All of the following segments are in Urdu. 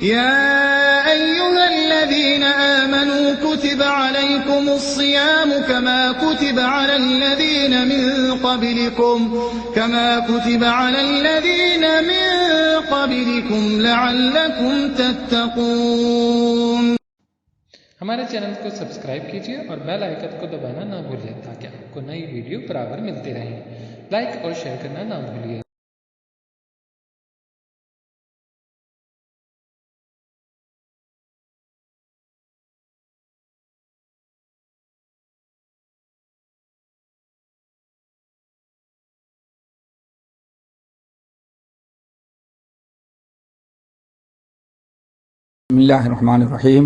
يا أيها الذين آمنوا كتب عليكم الصيام كما كتب على الذين من قبلكم لعلكم تتقون. ہمارے چینل کو سبسکرائب کیجیے اور بیل آئیکن کو دبانا نہ بھولیے تاکہ آپ کو نئی ویڈیو برابر ملتی رہیں. لائک اور شیئر کرنا نہ بھولیے. بسم الله الرحمن الرحيم.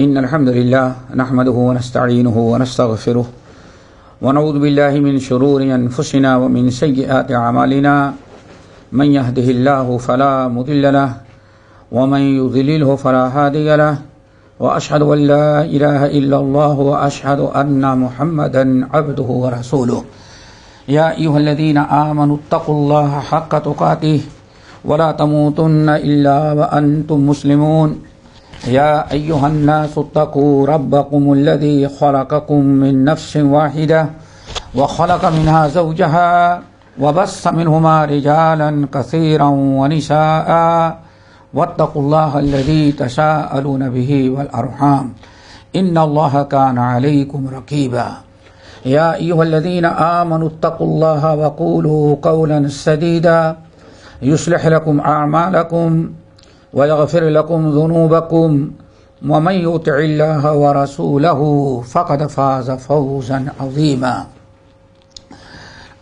إن الحمد لله نحمده ونستعينه ونستغفره ونعوذ بالله من شرور أنفسنا ومن سيئات أعمالنا. من يهده الله فلا مضل له ومن يضلله فلا هادي له وأشهد أن لا إله إلا الله وأشهد أن محمدا عبده ورسوله. يا أيها الذين آمنوا اتقوا الله حق تقاته ولا تموتن إلا وأنتم مسلمون. يا أيها الناس اتقوا ربكم الذي خلقكم من نفس واحدة وخلق منها زوجها وبث منهما رجالا كثيرا ونساء واتقوا الله الذي تساءلون به والأرحام إن الله كان عليكم رقيبا. يا أيها الذين آمنوا اتقوا الله وقولوا قولا سديدا يصلح لكم أعمالكم ويغفر لكم ذنوبكم ومن يطع الله ورسوله فقد فاز فوزا عظيما.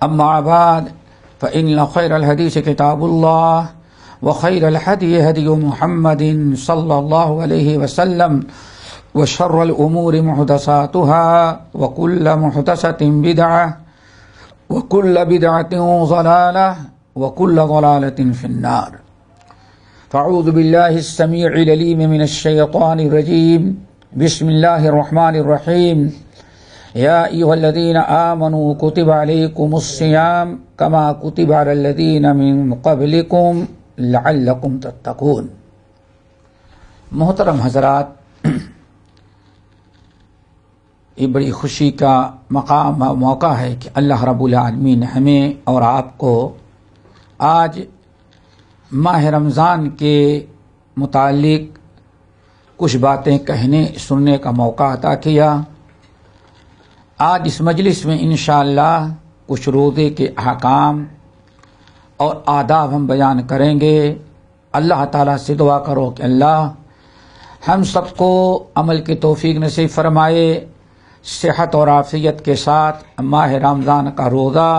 أما بعد فإن خير الحديث كتاب الله وخير الهدي هدي محمد صلى الله عليه وسلم وشر الأمور محدثاتها وكل محدثة بدعة وكل بدعة ضلالة وكل ضلالة في النار. فاعوذ بالله السميع العليم من الشيطان الرجيم. بسم الله الرحمن الرحيم. يا أيها الذين آمنوا كتب عليكم الصيام كما كتب على الذين من قبلكم لعلكم تتقون. محترم حضرات، یہ بڑی خوشی کا مقام موقع ہے کہ اللہ رب العالمین نے ہمیں اور آپ کو آج ماہ رمضان کے متعلق کچھ باتیں کہنے سننے کا موقع عطا کیا. آج اس مجلس میں انشاءاللہ کچھ روزے کے احکام اور آداب ہم بیان کریں گے. اللہ تعالیٰ سے دعا کرو کہ اللہ ہم سب کو عمل کی توفیق نصیب فرمائے. صحت اور عافیت کے ساتھ ماہ رمضان کا روزہ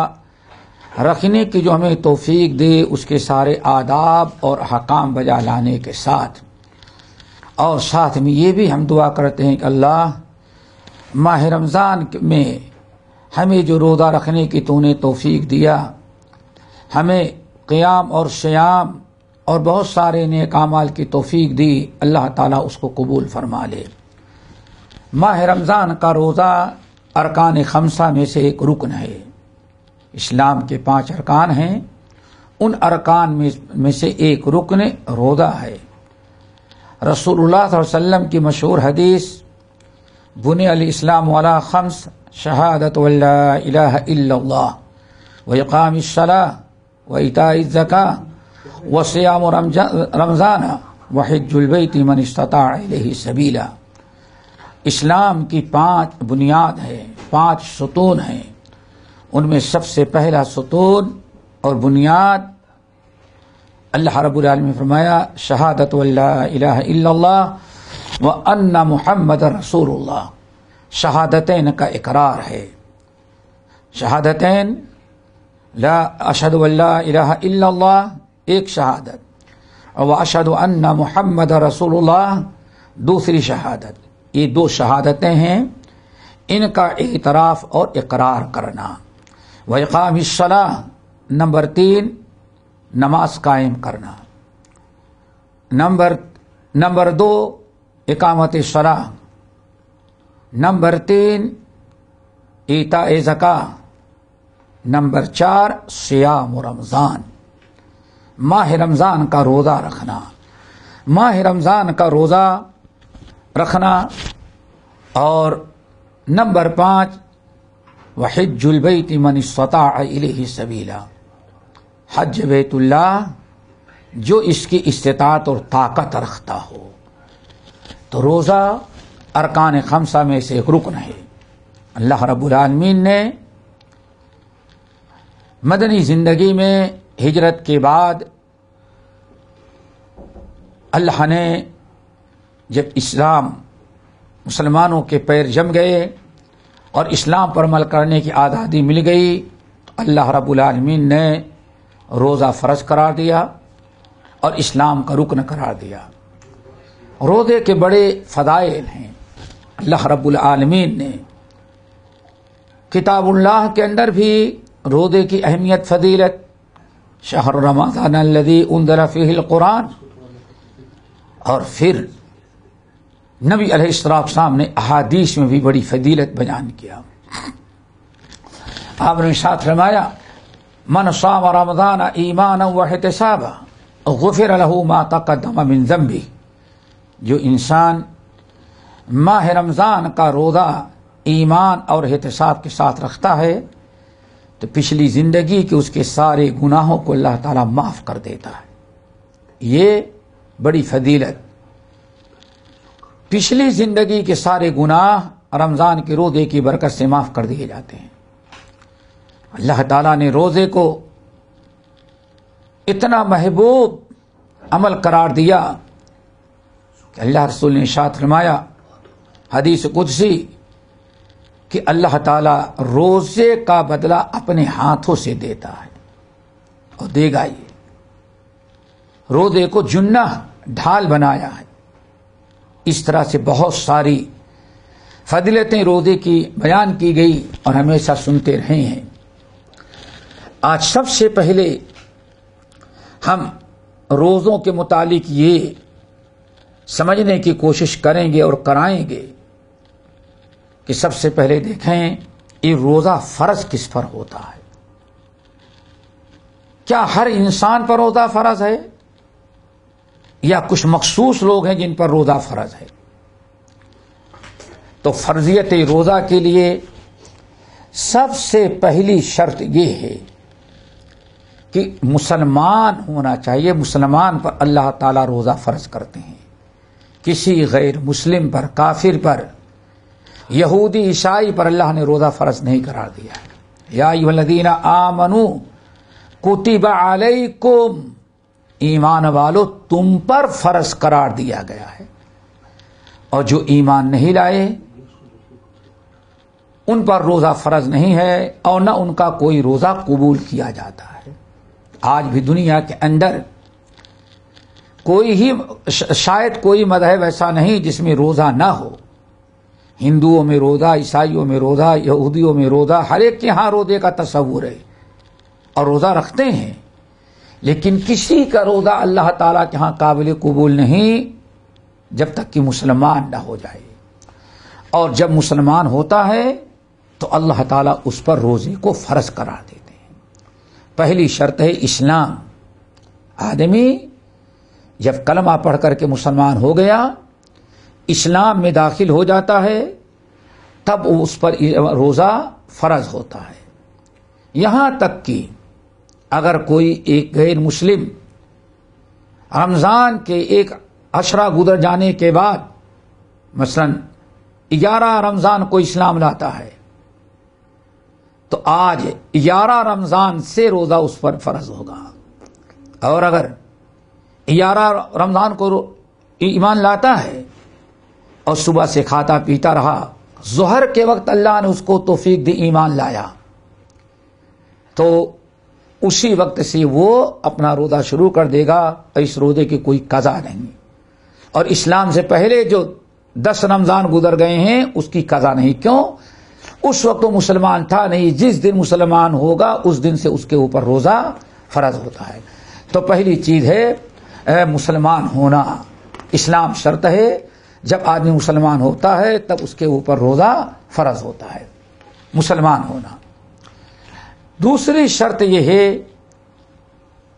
رکھنے کی جو ہمیں توفیق دے، اس کے سارے آداب اور احکام بجا لانے کے ساتھ. اور ساتھ میں یہ بھی ہم دعا کرتے ہیں کہ اللہ ماہ رمضان میں ہمیں جو روزہ رکھنے کی تو نے توفیق دیا، ہمیں قیام اور صیام اور بہت سارے نیک اعمال کی توفیق دی، اللہ تعالیٰ اس کو قبول فرما لے. ماہ رمضان کا روزہ ارکان خمسہ میں سے ایک رکن ہے. اسلام کے 5 ارکان ہیں، ان ارکان میں سے ایک رکن روزہ ہے. رسول اللہ صلی اللہ علیہ وسلم کی مشہور حدیث بنی الاسلام علی خمس شہادت ان لا الہ الا اللہ واقام الصلاۃ وایتاء الزکاۃ وصیام رمضان وحج البیت من استطاع الیہ سبیلا. اسلام کی 5 بنیاد ہیں، 5 ستون ہیں. ان میں سب سے پہلا ستون اور بنیاد اللہ رب العالمین نے فرمایا شہادت ان لا الہ الا اللہ وان محمد رسول اللہ. شہادتین کا اقرار ہے. شہادتین لا اشہد ان لا الہ الا اللہ ایک شہادت اور اشہد ان محمد رسول اللہ دوسری شہادت. یہ 2 شہادتیں ہیں، ان کا اعتراف اور اقرار کرنا. وإقام الصلاۃ نمبر 3 نماز قائم کرنا. نمبر 2 اقامت الصلاۃ. نمبر 3 ایتاء زکاۃ. نمبر 4 صیام رمضان. ماہ رمضان کا روزہ رکھنا. ماہ رمضان کا روزہ رکھنا، اور نمبر 5 وحج البیت من استطاع الیہ سبیلا، حج بیت اللہ جو اس کی استطاعت اور طاقت رکھتا ہو۔ تو روزہ ارکان خمسہ میں سے ایک رکن ہے۔ اللہ رب العالمین نے مدنی زندگی میں ہجرت کے بعد اللہ نے جب اسلام مسلمانوں کے پیر جم گئے اور اسلام پر عمل کرنے کی آزادی مل گئی، تو اللہ رب العالمین نے روزہ فرض قرار دیا اور اسلام کا رکن قرار دیا۔ روزے کے بڑے فضائل ہیں۔ اللہ رب العالمین نے کتاب اللہ کے اندر بھی روزے کی اہمیت، فضیلت، شہر رمضان الذی انزل فیہ القرآن، اور پھر نبی علیہ السلام نے احادیث میں بھی بڑی فضیلت بیان کیا۔ آپ نے ارشاد فرمایا من صام رمضان ایمانا واحتسابا غفر له ما تقدم من ذنبه، جو انسان ماہ رمضان کا روزہ ایمان اور احتساب کے ساتھ رکھتا ہے تو پچھلی زندگی کے اس کے سارے گناہوں کو اللہ تعالیٰ معاف کر دیتا ہے۔ یہ بڑی فضیلت، پچھلی زندگی کے سارے گناہ رمضان کے روزے کی برکت سے معاف کر دیے جاتے ہیں۔ اللہ تعالیٰ نے روزے کو اتنا محبوب عمل قرار دیا کہ اللہ رسول نے ارشاد فرمایا حدیث قدسی کہ اللہ تعالیٰ روزے کا بدلہ اپنے ہاتھوں سے دیتا ہے اور دے گا۔ یہ روزے کو جنہ ڈھال بنایا ہے۔ اس طرح سے بہت ساری فضیلتیں روزے کی بیان کی گئی اور ہمیشہ سنتے رہے ہیں۔ آج سب سے پہلے ہم روزوں کے متعلق یہ سمجھنے کی کوشش کریں گے اور کرائیں گے کہ سب سے پہلے دیکھیں یہ روزہ فرض کس پر ہوتا ہے۔ کیا ہر انسان پر روزہ فرض ہے یا کچھ مخصوص لوگ ہیں جن پر روزہ فرض ہے؟ تو فرضیت روزہ کے لیے سب سے پہلی شرط یہ ہے کہ مسلمان ہونا چاہیے۔ مسلمان پر اللہ تعالیٰ روزہ فرض کرتے ہیں، کسی غیر مسلم پر، کافر پر، یہودی عیسائی پر اللہ نے روزہ فرض نہیں قرار دیا ہے۔ یا ایھا الذین آمنوا کتب علیکم، ایمان والو تم پر فرض قرار دیا گیا ہے، اور جو ایمان نہیں لائے ان پر روزہ فرض نہیں ہے اور نہ ان کا کوئی روزہ قبول کیا جاتا ہے۔ آج بھی دنیا کے اندر شاید کوئی مذہب ایسا نہیں جس میں روزہ نہ ہو۔ ہندوؤں میں روزہ، عیسائیوں میں روزہ، یہودیوں میں روزہ، ہر ایک کے ہاں روزے کا تصور ہے اور روزہ رکھتے ہیں، لیکن کسی کا روزہ اللہ تعالیٰ کے ہاں قابل قبول نہیں جب تک کہ مسلمان نہ ہو جائے، اور جب مسلمان ہوتا ہے تو اللہ تعالیٰ اس پر روزے کو فرض قرار دیتے ہیں۔ پہلی شرط ہے اسلام۔ آدمی جب کلمہ پڑھ کر کے مسلمان ہو گیا، اسلام میں داخل ہو جاتا ہے، تب اس پر روزہ فرض ہوتا ہے۔ یہاں تک کہ اگر کوئی ایک غیر مسلم رمضان کے ایک عشرہ گزر جانے کے بعد مثلا 11 رمضان کو اسلام لاتا ہے تو آج 11 رمضان سے روزہ اس پر فرض ہوگا، اور اگر 11 رمضان کو ایمان لاتا ہے اور صبح سے کھاتا پیتا رہا، ظہر کے وقت اللہ نے اس کو توفیق دی ایمان لایا، تو اسی وقت سے وہ اپنا روزہ شروع کر دے گا، اور اس روزے کی کوئی قضا نہیں۔ اور اسلام سے پہلے جو 10 رمضان گزر گئے ہیں اس کی قضا نہیں۔ کیوں؟ اس وقت وہ مسلمان تھا نہیں، جس دن مسلمان ہوگا اس دن سے اس کے اوپر روزہ فرض ہوتا ہے۔ تو پہلی چیز ہے مسلمان ہونا، اسلام شرط ہے۔ جب آدمی مسلمان ہوتا ہے تب اس کے اوپر روزہ فرض ہوتا ہے، مسلمان ہونا۔ دوسری شرط یہ ہے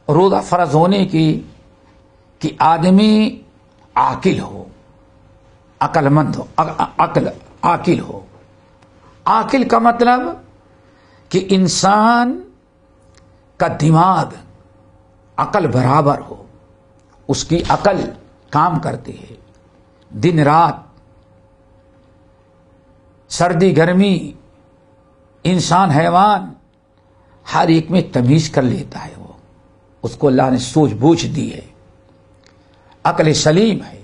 روزہ فرض ہونے کی کہ آدمی عاقل ہو، عقل مند ہو، عاقل ہو۔ عاقل کا مطلب کہ انسان کا دماغ عقل برابر ہو، اس کی عقل کام کرتی ہے، دن رات، سردی گرمی، انسان حیوان ہر ایک میں تمیز کر لیتا ہے۔ وہ اس کو اللہ نے سوچ بوجھ دی ہے، عقل سلیم ہے۔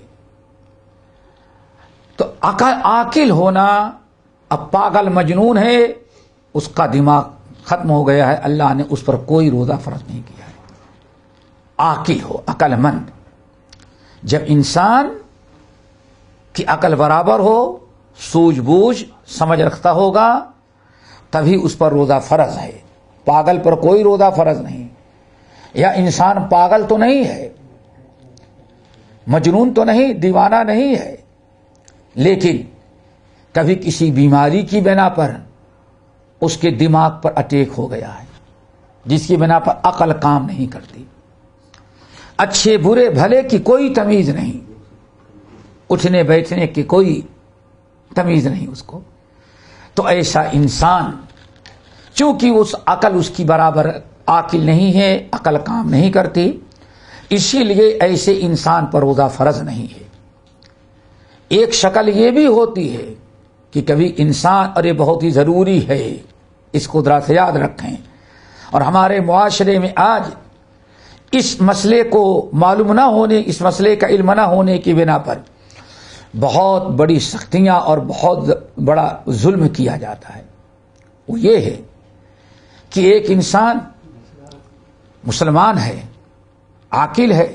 تو عاقل ہونا، اب پاگل مجنون ہے، اس کا دماغ ختم ہو گیا ہے، اللہ نے اس پر کوئی روزہ فرض نہیں کیا ہے۔ عاقل ہو، عقل مند۔ جب انسان کی عقل برابر ہو، سوجھ بوجھ سمجھ رکھتا ہوگا، تبھی اس پر روزہ فرض ہے۔ پاگل پر کوئی روزہ فرض نہیں۔ یا انسان پاگل تو نہیں ہے، مجنون تو نہیں، دیوانہ نہیں ہے، لیکن کبھی کسی بیماری کی بنا پر اس کے دماغ پر اٹیک ہو گیا ہے، جس کی بنا پر عقل کام نہیں کرتی، اچھے برے بھلے کی کوئی تمیز نہیں، اٹھنے بیٹھنے کی کوئی تمیز نہیں اس کو۔ تو ایسا انسان، چونکہ اس عقل اس کی برابر عاقل نہیں ہے، عقل کام نہیں کرتی، اسی لیے ایسے انسان پر روزہ فرض نہیں ہے۔ ایک شکل یہ بھی ہوتی ہے کہ کبھی انسان، اور یہ بہت ہی ضروری ہے، اس کو ذرا سے یاد رکھیں، اور ہمارے معاشرے میں آج اس مسئلے کو معلوم نہ ہونے، اس مسئلے کا علم نہ ہونے کی بنا پر بہت بڑی سختیاں اور بہت بڑا ظلم کیا جاتا ہے۔ وہ یہ ہے کہ ایک انسان مسلمان ہے، عاقل ہے،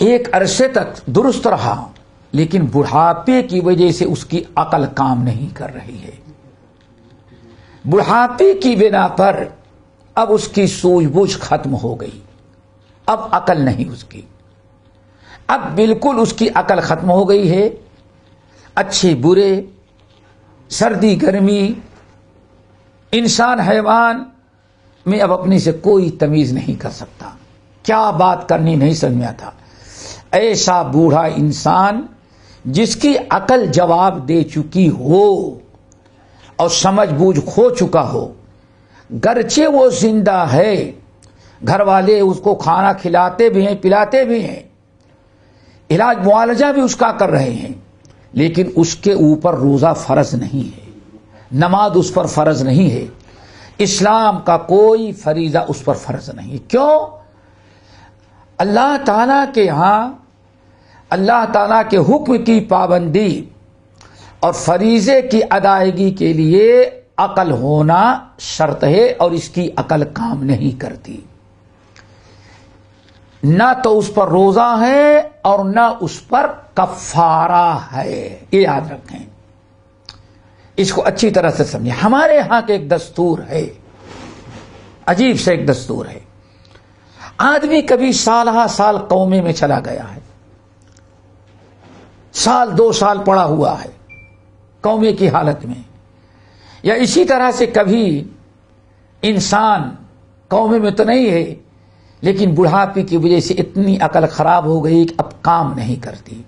ایک عرصے تک درست رہا، لیکن بڑھاپے کی وجہ سے اس کی عقل کام نہیں کر رہی ہے۔ بڑھاپے کی بنا پر اب اس کی سوجھ بوجھ ختم ہو گئی، اب عقل نہیں اس کی، اب بالکل اس کی عقل ختم ہو گئی ہے۔ اچھے برے، سردی گرمی، انسان حیوان میں اب اپنے سے کوئی تمیز نہیں کر سکتا، کیا بات کرنی نہیں سمجھ میں آتا۔ ایسا بوڑھا انسان جس کی عقل جواب دے چکی ہو اور سمجھ بوجھ کھو چکا ہو، گرچہ وہ زندہ ہے، گھر والے اس کو کھانا کھلاتے بھی ہیں، پلاتے بھی ہیں، علاج معالجہ بھی اس کا کر رہے ہیں، لیکن اس کے اوپر روزہ فرض نہیں ہے، نماز اس پر فرض نہیں ہے، اسلام کا کوئی فریضہ اس پر فرض نہیں۔ کیوں؟ اللہ تعالیٰ کے ہاں اللہ تعالیٰ کے حکم کی پابندی اور فریضے کی ادائیگی کے لیے عقل ہونا شرط ہے، اور اس کی عقل کام نہیں کرتی، نہ تو اس پر روزہ ہے اور نہ اس پر کفارہ ہے۔ یہ یاد رکھیں، اس کو اچھی طرح سے سمجھیں۔ ہمارے ہاں کے ایک دستور ہے، عجیب سے ایک دستور ہے۔ آدمی کبھی سالہ سال قومے میں چلا گیا ہے، سال 2 سال پڑا ہوا ہے قومے کی حالت میں، یا اسی طرح سے کبھی انسان قومے میں تو نہیں ہے، لیکن بڑھاپے کی وجہ سے اتنی عقل خراب ہو گئی کہ اب کام نہیں کرتی۔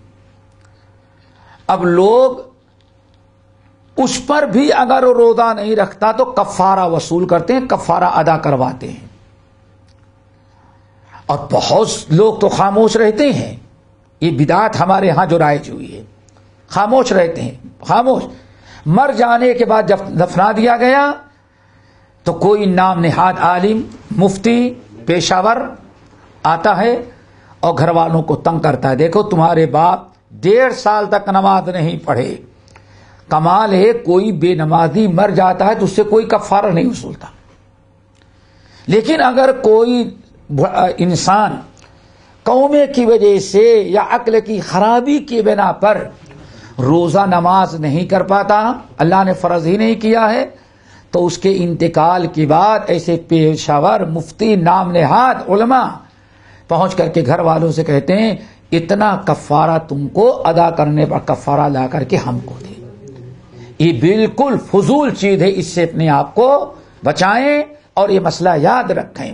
اب لوگ اس پر بھی اگر وہ روزہ نہیں رکھتا تو کفارہ وصول کرتے ہیں، کفارہ ادا کرواتے ہیں، اور بہت لوگ تو خاموش رہتے ہیں۔ یہ بدعت ہمارے ہاں جو رائج ہوئی ہے، خاموش رہتے ہیں، خاموش۔ مر جانے کے بعد جب دفنا دیا گیا تو کوئی نام نہاد عالم، مفتی، پیشہ ور آتا ہے اور گھر والوں کو تنگ کرتا ہے، دیکھو تمہارے باپ 1.5 سال تک نماز نہیں پڑھے۔ کمال ہے، کوئی بے نمازی مر جاتا ہے تو اس سے کوئی کفارہ نہیں وصولتا، لیکن اگر کوئی انسان قومے کی وجہ سے یا عقل کی خرابی کی بنا پر روزہ نماز نہیں کر پاتا، اللہ نے فرض ہی نہیں کیا ہے، تو اس کے انتقال کے بعد ایسے پیشہ ور، مفتی، نام نہاد علماء پہنچ کر کے گھر والوں سے کہتے ہیں اتنا کفارہ تم کو ادا کرنے پر کفارہ لا کر کے ہم کو دے۔ یہ بالکل فضول چیز ہے، اس سے اپنے آپ کو بچائیں، اور یہ مسئلہ یاد رکھیں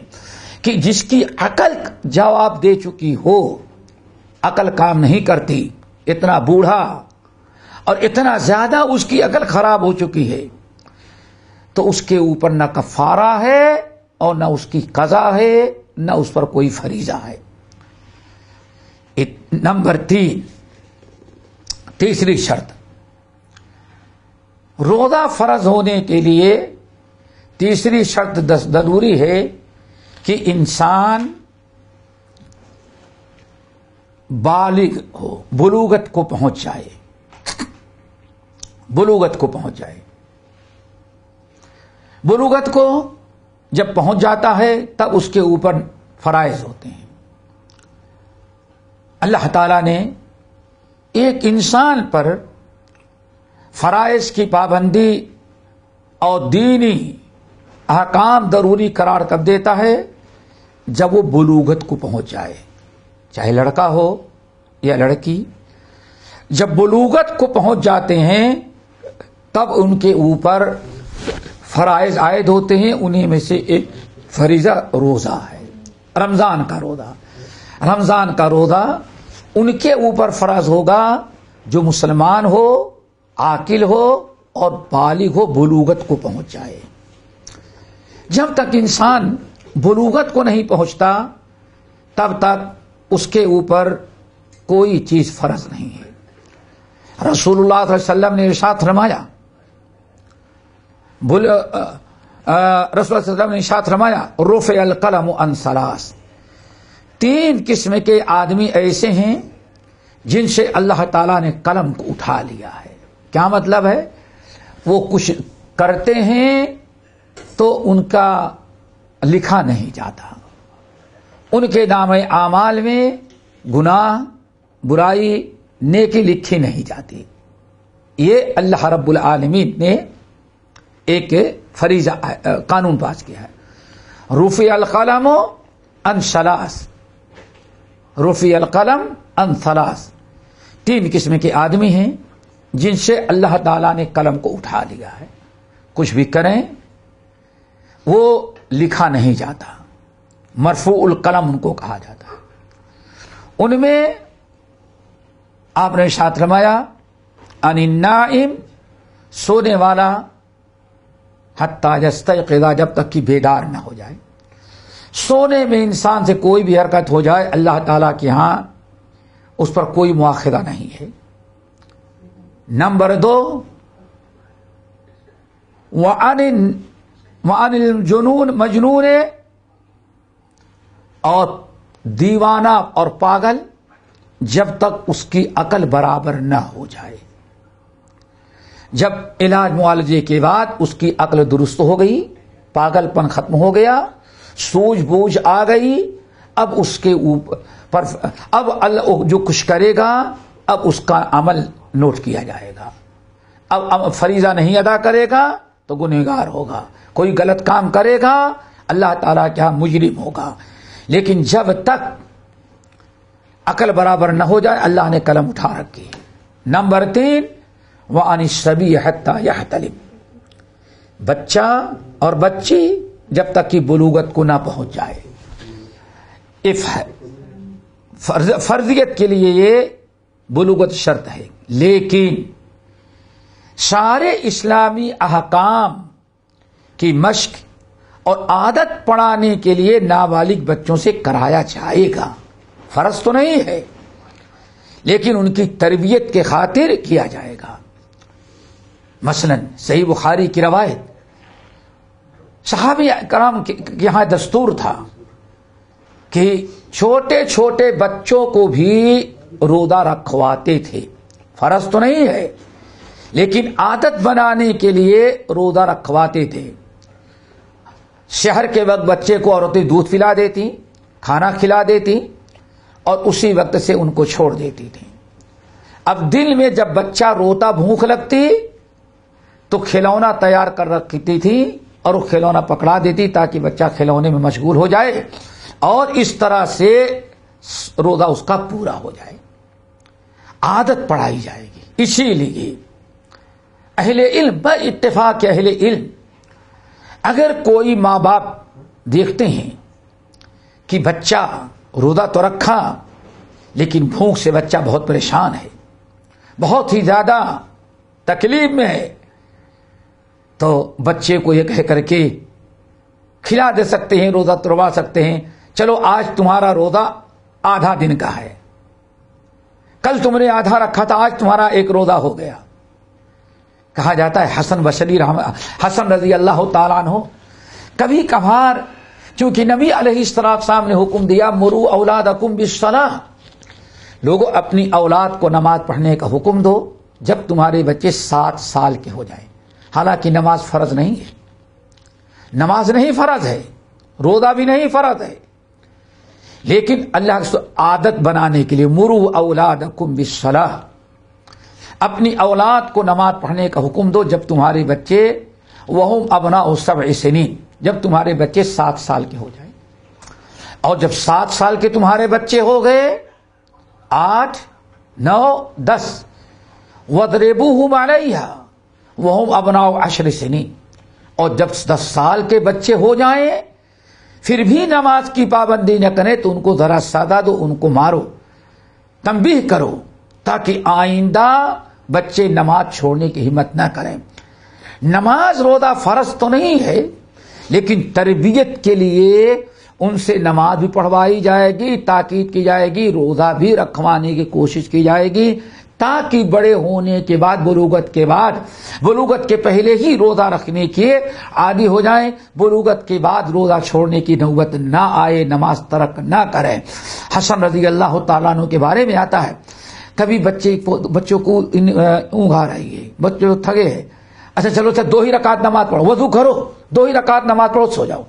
کہ جس کی عقل جواب دے چکی ہو، عقل کام نہیں کرتی، اتنا بوڑھا اور اتنا زیادہ اس کی عقل خراب ہو چکی ہے، تو اس کے اوپر نہ کفارہ ہے اور نہ اس کی قضا ہے، نہ اس پر کوئی فریضہ ہے۔ نمبر 3، تیسری شرط، روزہ فرض ہونے کے لیے تیسری شرط ضروری ہے کہ انسان بالغ ہو، بلوغت کو پہنچ جائے، بلوغت کو پہنچ جائے۔ بلوغت کو جب پہنچ جاتا ہے تب اس کے اوپر فرائض ہوتے ہیں۔ اللہ تعالی نے ایک انسان پر فرائض کی پابندی اور دینی احکام ضروری قرار کر دیتا ہے جب وہ بلوغت کو پہنچ جائے، چاہے لڑکا ہو یا لڑکی۔ جب بلوغت کو پہنچ جاتے ہیں تب ان کے اوپر فرائض عائد ہوتے ہیں، انہیں میں سے ایک فریضہ روزہ ہے، رمضان کا روزہ۔ رمضان کا روزہ ان کے اوپر فرض ہوگا جو مسلمان ہو، عاقل ہو اور بالغ ہو، بلوغت کو پہنچ جائے۔ جب تک انسان بلوغت کو نہیں پہنچتا تب تک اس کے اوپر کوئی چیز فرض نہیں ہے۔ رسول اللہ صلی اللہ علیہ وسلم نے ارشاد فرمایا، رسول اللہ صلی اللہ علیہ وسلم نے ارشاد فرمایا، رفع القلم عن ثلاث، 3 قسم کے آدمی ایسے ہیں جن سے اللہ تعالیٰ نے قلم کو اٹھا لیا ہے۔ کیا مطلب ہے؟ وہ کچھ کرتے ہیں تو ان کا لکھا نہیں جاتا، ان کے نام اعمال میں گناہ، برائی، نیکی لکھی نہیں جاتی۔ یہ اللہ رب العالمین نے ایک فریضہ قانون پاس کیا ہے۔ رفع القلم عن ثلاث، رفع القلم عن ثلاث، 3 قسم کے آدمی ہیں جن سے اللہ تعالیٰ نے قلم کو اٹھا لیا ہے، کچھ بھی کریں وہ لکھا نہیں جاتا، مرفوع القلم ان کو کہا جاتا ہے۔ ان میں آپ نے ارشاد فرمایا، ان النائم، سونے والا، حتی یستیقظ، جب تک کہ بیدار نہ ہو جائے۔ سونے میں انسان سے کوئی بھی حرکت ہو جائے اللہ تعالیٰ کے ہاں اس پر کوئی مواخذہ نہیں ہے۔ نمبر 2، وعن الجنون، مجنون اور دیوانہ اور پاگل، جب تک اس کی عقل برابر نہ ہو جائے۔ جب علاج معالجے کے بعد اس کی عقل درست ہو گئی، پاگل پن ختم ہو گیا، سوجھ بوجھ آ گئی، اب اس کے اوپر اب اللہ جو کچھ کرے گا اب اس کا عمل نوٹ کیا جائے گا۔ اب فریضہ نہیں ادا کرے گا تو گنہگار ہوگا، کوئی غلط کام کرے گا اللہ تعالیٰ کیا مجرم ہوگا۔ لیکن جب تک عقل برابر نہ ہو جائے اللہ نے قلم اٹھا رکھی۔ نمبر 3، وعن الصبی حتی یحتلم، بچہ اور بچی جب تک کہ بلوغت کو نہ پہنچ جائے۔ فرضیت کے لیے یہ بلوغت شرط ہے، لیکن سارے اسلامی احکام کی مشق اور عادت پڑھانے کے لیے نابالغ بچوں سے کرایا جائے گا، فرض تو نہیں ہے لیکن ان کی تربیت کے خاطر کیا جائے گا۔ مثلا صحیح بخاری کی روایت، صحابہ کرام کے یہاں دستور تھا کہ چھوٹے چھوٹے بچوں کو بھی روزہ رکھواتے تھے، فرض تو نہیں ہے لیکن عادت بنانے کے لیے روزہ رکھواتے تھے۔ شہر کے وقت بچے کو عورتیں دودھ پلا دیتی، کھانا کھلا دیتی اور اسی وقت سے ان کو چھوڑ دیتی تھی۔ اب دل میں جب بچہ روتا، بھوک لگتی تو کھلونا تیار کر رکھتی تھی اور وہ کھلونا پکڑا دیتی تاکہ بچہ کھلونے میں مشغول ہو جائے اور اس طرح سے روزہ اس کا پورا ہو جائے، عادت پڑھائی جائے گی۔ اسی لیے اہل علم، اتفاق اہل علم، اگر کوئی ماں باپ دیکھتے ہیں کہ بچہ روزہ تو رکھا لیکن بھوک سے بچہ بہت پریشان ہے، بہت ہی زیادہ تکلیف میں ہے، تو بچے کو یہ کہہ کر کے کھلا دے سکتے ہیں، روزہ تروا سکتے ہیں، چلو آج تمہارا روزہ آدھا دن کا ہے، کل تم نے آدھا رکھا تھا، آج تمہارا ایک روزہ ہو گیا۔ کہا جاتا ہے حسن رضی اللہ تعالیٰ عنہ کبھی کبھار، چونکہ نبی علیہ السلام نے حکم دیا مرو اولادکم بالصلاۃ، لوگوں اپنی اولاد کو نماز پڑھنے کا حکم دو جب تمہارے بچے 7 سال کے ہو جائیں۔ حالانکہ نماز فرض نہیں ہے، نماز نہیں فرض ہے، روزہ بھی نہیں فرض ہے، لیکن اللہ کی عادت بنانے کے لیے مرو اولادکم بالصلاۃ، اپنی اولاد کو نماز پڑھنے کا حکم دو جب تمہارے بچے وہم ابناء 7 سنین، جب تمہارے بچے 7 سال کے ہو جائیں۔ اور جب 7 سال کے تمہارے بچے ہو گئے، 8 9 10 وَاضْرِبُوهُمْ عَلَيْهَا وَهُمْ أَبْنَاءُ 10 سنین، اور جب 10 سال کے بچے ہو جائیں پھر بھی نماز کی پابندی نہ کریں تو ان کو ذرا سزا دو، ان کو مارو، تنبیہ کرو، تاکہ آئندہ بچے نماز چھوڑنے کی ہمت نہ کریں۔ نماز روزہ فرض تو نہیں ہے، لیکن تربیت کے لیے ان سے نماز بھی پڑھوائی جائے گی، تاکید کی جائے گی، روزہ بھی رکھوانے کی کوشش کی جائے گی، تاکہ بڑے ہونے کے بعد بلوغت کے پہلے ہی روزہ رکھنے کے عادی ہو جائیں، بلوغت کے بعد روزہ چھوڑنے کی نوبت نہ آئے، نماز ترک نہ کریں۔ حسن رضی اللہ تعالیٰ عنہ کے بارے میں آتا ہے، کبھی بچوں کو اونگ آ رہی ہے، بچے تھگے ہیں، اچھا چلو 2 ہی رکعت نماز پڑھو، وضو کرو، 2 ہی رکعت نماز پڑھو، سو جاؤ۔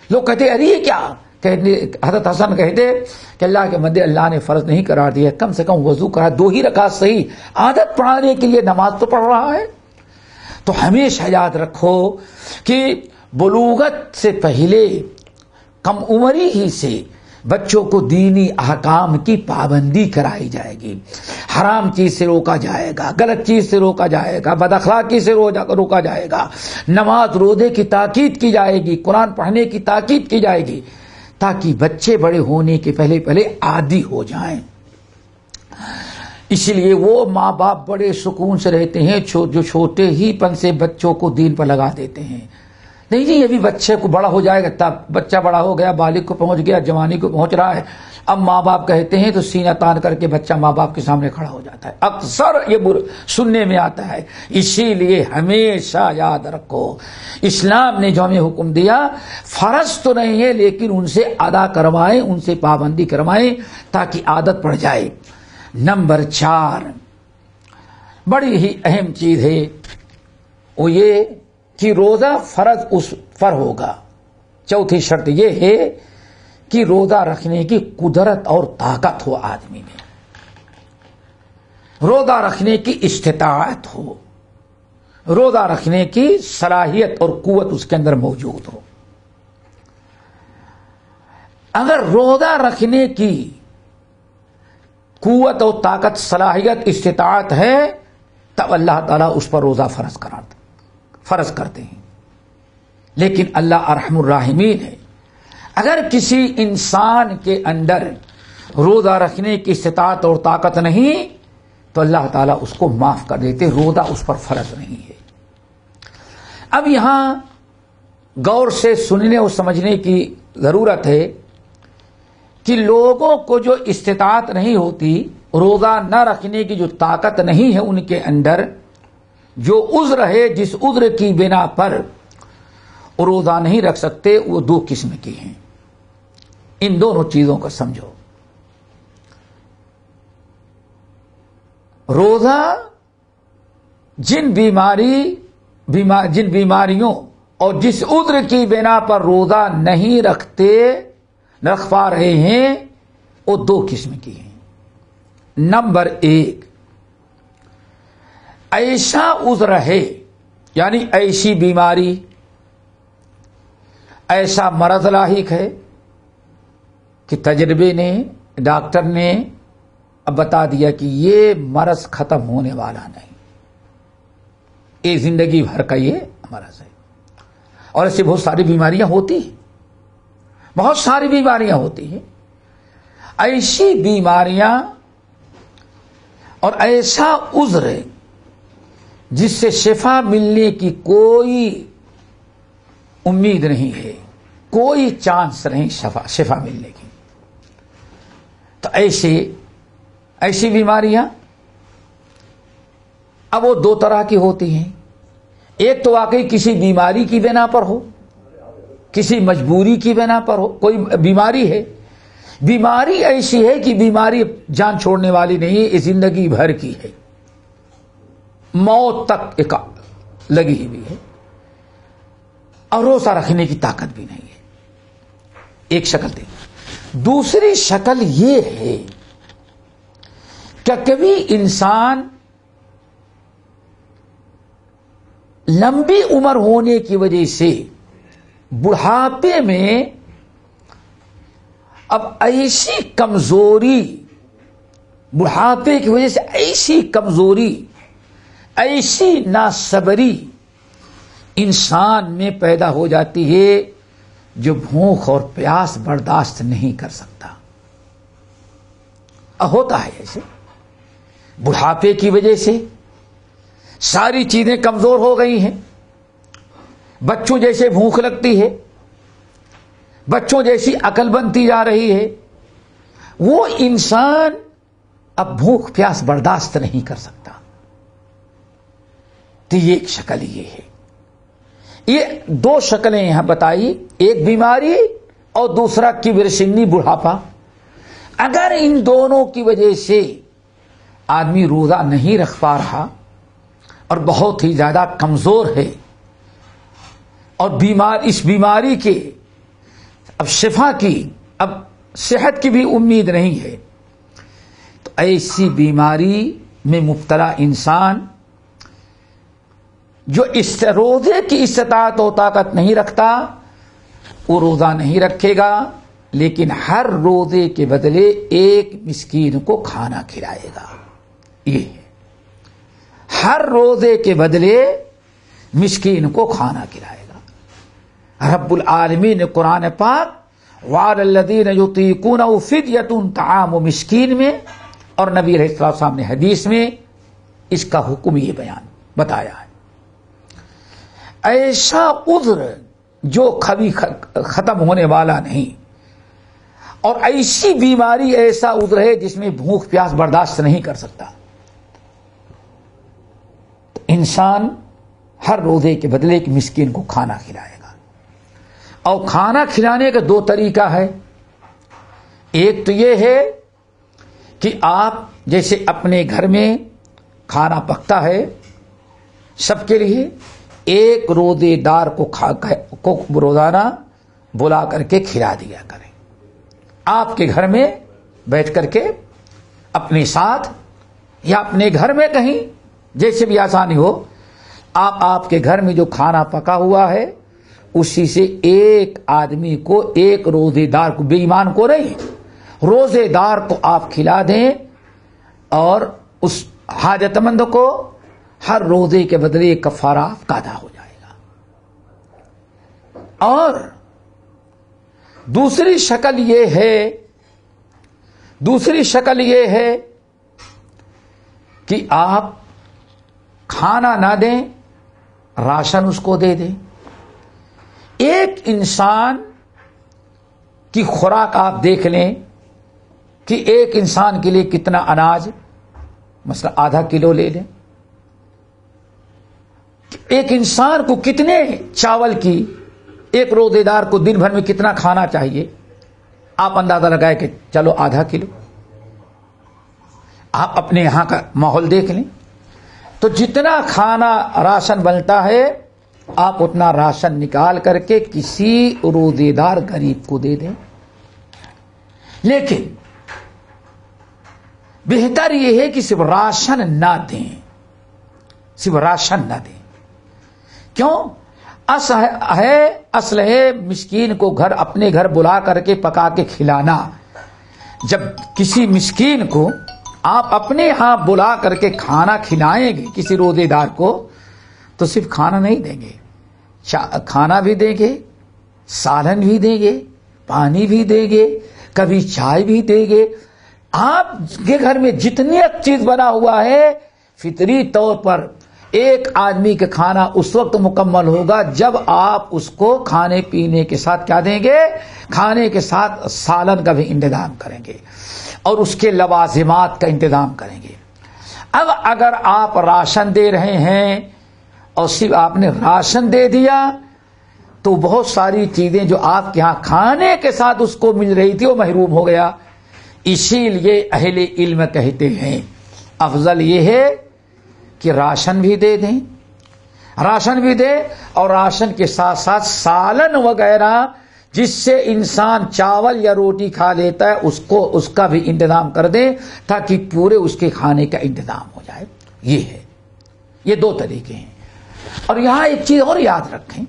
لوگ کہتے ارے یہ کیا، حضرت حسن کہتے کہ اللہ کے بندے، اللہ نے فرض نہیں قرار دیا، کم سے کم وضو کرا، 2 ہی رکعت صحیح، عادت پڑھانے کے لیے نماز تو پڑھ رہا ہے۔ تو ہمیشہ یاد رکھو کہ بلوغت سے پہلے کم عمری ہی سے بچوں کو دینی احکام کی پابندی کرائی جائے گی، حرام چیز سے روکا جائے گا، غلط چیز سے روکا جائے گا، بد اخلاقی سے روکا جائے گا، نماز روزے کی تاکید کی جائے گی، قرآن پڑھنے کی تاکید کی جائے گی، تاکہ بچے بڑے ہونے کے پہلے عادی ہو جائیں۔ اسی لیے وہ ماں باپ بڑے سکون سے رہتے ہیں جو چھوٹے ہی پن سے بچوں کو دین پر لگا دیتے ہیں۔ نہیں جی، ابھی بچے کو بڑا ہو جائے گا، تب بچہ بڑا ہو گیا، بالغ کو پہنچ گیا، جوانی کو پہنچ رہا ہے، اب ماں باپ کہتے ہیں تو سینہ تان کر کے بچہ ماں باپ کے سامنے کھڑا ہو جاتا ہے، اکثر یہ سننے میں آتا ہے۔ اسی لیے ہمیشہ یاد رکھو، اسلام نے جو ہمیں حکم دیا فرض تو نہیں ہے، لیکن ان سے ادا کروائیں، ان سے پابندی کروائیں تاکہ عادت پڑ جائے۔ نمبر 4 بڑی ہی اہم چیز ہے، وہ یہ کہ روزہ فرض اس پر ہوگا۔ چوتھی شرط یہ ہے کہ روزہ رکھنے کی قدرت اور طاقت ہو آدمی میں، روزہ رکھنے کی استطاعت ہو، روزہ رکھنے کی صلاحیت اور قوت اس کے اندر موجود ہو۔ اگر روزہ رکھنے کی قوت اور طاقت، صلاحیت، استطاعت ہے، تب اللہ تعالیٰ اس پر روزہ فرض کرتے ہیں۔ لیکن اللہ ارحم الراحمین ہے، اگر کسی انسان کے اندر روزہ رکھنے کی استطاعت اور طاقت نہیں تو اللہ تعالیٰ اس کو معاف کر دیتے، روزہ اس پر فرض نہیں ہے۔ اب یہاں غور سے سننے اور سمجھنے کی ضرورت ہے کہ لوگوں کو جو استطاعت نہیں ہوتی، روزہ نہ رکھنے کی جو طاقت نہیں ہے ان کے اندر، جو عذر ہے، جس عذر کی بنا پر روزہ نہیں رکھ سکتے، وہ 2 قسم کے ہیں۔ ان دونوں چیزوں کو سمجھو۔ روزہ جن بیماریوں اور جس عذر کی بنا پر روزہ نہیں رکھ پا رہے ہیں، وہ 2 قسم کی ہیں۔ نمبر 1، ایسا عذر ہے، یعنی ایسی بیماری، ایسا مرض لاحق ہے کہ تجربے نے، ڈاکٹر نے اب بتا دیا کہ یہ مرض ختم ہونے والا نہیں، یہ زندگی بھر کا یہ مرض ہے۔ اور ایسی بہت ساری بیماریاں ہوتی ہیں، بہت ساری بیماریاں ہوتی ہیں۔ ایسی بیماریاں اور ایسا عذر جس سے شفا ملنے کی کوئی امید نہیں ہے، کوئی چانس نہیں شفا ملنے کی، تو ایسی بیماریاں اب وہ دو طرح کی ہوتی ہیں. ایک تو واقعی کسی بیماری کی بنا پر ہو، کسی مجبوری کی بنا پر ہو، کوئی بیماری ہے، بیماری ایسی ہے کہ بیماری جان چھوڑنے والی نہیں ہے، یہ زندگی بھر کی ہے، موت تک لگی ہوئی ہے اور روزہ رکھنے کی طاقت بھی نہیں ہے. ایک شکل دیں. دوسری شکل یہ ہے کہ کبھی انسان لمبی عمر ہونے کی وجہ سے بڑھاپے میں اب ایسی کمزوری، بڑھاپے کی وجہ سے ایسی کمزوری، ایسی ناصبری انسان میں پیدا ہو جاتی ہے جو بھوک اور پیاس برداشت نہیں کر سکتا. ہوتا ہے ایسے، بڑھاپے کی وجہ سے ساری چیزیں کمزور ہو گئی ہیں. بچوں جیسے بھوک لگتی ہے، بچوں جیسی عقل بنتی جا رہی ہے، وہ انسان اب بھوک پیاس برداشت نہیں کر سکتا. تو یہ ایک شکل یہ ہے. یہ دو شکلیں یہاں بتائی، ایک بیماری اور دوسرا کبر سنی، بڑھاپا. اگر ان دونوں کی وجہ سے آدمی روزہ نہیں رکھ پا رہا اور بہت ہی زیادہ کمزور ہے اور اس بیماری کے اب شفا کی، اب صحت کی بھی امید نہیں ہے، تو ایسی بیماری میں مبتلا انسان جو اس روزے کی استطاعت و طاقت نہیں رکھتا، وہ روزہ نہیں رکھے گا، لیکن ہر روزے کے بدلے ایک مسکین کو کھانا کھلائے گا. یہ ہے، ہر روزے کے بدلے مسکین کو کھانا کھلائے گا. رب العالمین نے قرآن پاک وعلی الذین یطیقونہ فدیۃ طعام مسکین میں اور نبی علیہ السلام نے حدیث میں اس کا حکم یہ بیان بتایا ہے. ایسا عذر جو کبھی ختم ہونے والا نہیں، اور ایسی بیماری ایسا عذر ہے جس میں بھوک پیاس برداشت نہیں کر سکتا. انسان ہر روزے کے بدلے ایک مسکین کو کھانا کھلائے گا. اور کھانا کھلانے کا دو طریقہ ہے. ایک تو یہ ہے کہ آپ جیسے اپنے گھر میں کھانا پکتا ہے سب کے لیے، ایک روزے دار کو روزانہ بلا کر کے کھلا دیا کریں. آپ کے گھر میں بیٹھ کر کے اپنے ساتھ یا اپنے گھر میں کہیں جیسے بھی آسانی ہو، آپ کے گھر میں جو کھانا پکا ہوا ہے اسی سے ایک آدمی کو، ایک روزے دار کو، بے ایمان کو نہیں، روزے دار کو آپ کھلا دیں، اور اس حاجت مند کو ہر روزے کے بدلے ایک کفارہ آپ کا ادا ہو جائے گا. اور دوسری شکل یہ ہے کہ آپ کھانا نہ دیں، راشن اس کو دے دیں. ایک انسان کی خوراک آپ دیکھ لیں کہ ایک انسان کے لیے کتنا اناج، مثلا آدھا کلو لے لیں. ایک انسان کو کتنے چاول کی، ایک روزے دار کو دن بھر میں کتنا کھانا چاہیے، آپ اندازہ لگائے کہ چلو آدھا کلو. آپ اپنے یہاں کا ماحول دیکھ لیں تو جتنا کھانا راشن بنتا ہے آپ اتنا راشن نکال کر کے کسی روزے دار غریب کو دے دیں. لیکن بہتر یہ ہے کہ صرف راشن نہ دیں، صرف راشن نہ دیں. کیوں؟ اصل ہے مسکین کو اپنے گھر بلا کر کے پکا کے کھلانا. جب کسی مسکین کو آپ اپنے ہاں بلا کر کے کھانا کھلائیں گے کسی روزے دار کو، تو صرف کھانا نہیں دیں گے، کھانا بھی دیں گے، سالن بھی دیں گے، پانی بھی دیں گے، کبھی چائے بھی دیں گے. آپ کے گھر میں جتنی چیز بنا ہوا ہے فطری طور پر ایک آدمی کا کھانا اس وقت مکمل ہوگا جب آپ اس کو کھانے پینے کے ساتھ کیا دیں گے؟ کھانے کے ساتھ سالن کا بھی انتظام کریں گے اور اس کے لوازمات کا انتظام کریں گے. اب اگر آپ راشن دے رہے ہیں اور صرف آپ نے راشن دے دیا تو بہت ساری چیزیں جو آپ کے ہاں کھانے کے ساتھ اس کو مل رہی تھی وہ محروم ہو گیا. اسی لیے اہل علم کہتے ہیں افضل یہ ہے کہ راشن بھی دے دیں، راشن بھی دے اور راشن کے ساتھ ساتھ سالن وغیرہ جس سے انسان چاول یا روٹی کھا لیتا ہے اس کا بھی انتظام کر دیں تاکہ پورے اس کے کھانے کا انتظام ہو جائے. یہ ہے، یہ دو طریقے ہیں. اور یہاں ایک چیز اور یاد رکھیں،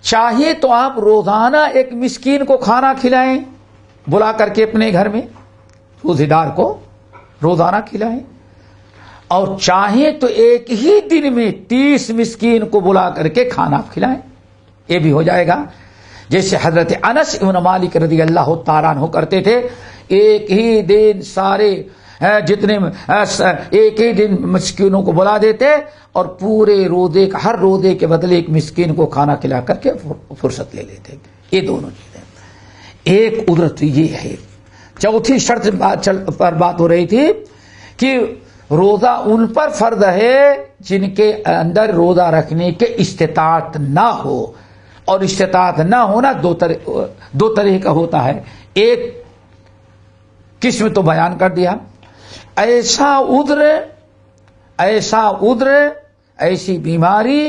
چاہیے تو آپ روزانہ ایک مسکین کو کھانا کھلائیں، بلا کر کے اپنے گھر میں روزے دار کو روزانہ کھلائیں، اور چاہیں تو ایک ہی دن میں 30 مسکین کو بلا کر کے کھانا کھلائیں، یہ بھی ہو جائے گا. جیسے حضرت انس ابن مالک رضی اللہ تعالیٰ عنہ کرتے تھے، ایک ہی دن سارے جتنے ایک ہی دن مسکینوں کو بلا دیتے اور پورے روزے کا ہر روزے کے بدلے ایک مسکین کو کھانا کھلا کر کے فرصت لے لیتے. یہ دونوں چیزیں. ایک قدرت یہ ہے. چوتھی شرط پر بات ہو رہی تھی کہ روزہ ان پر فرض ہے جن کے اندر روزہ رکھنے کے استطاعت نہ ہو، اور استطاعت نہ ہونا دو طرح کا ہوتا ہے. ایک قسم تو بیان کر دیا، ایسا عذر ایسی بیماری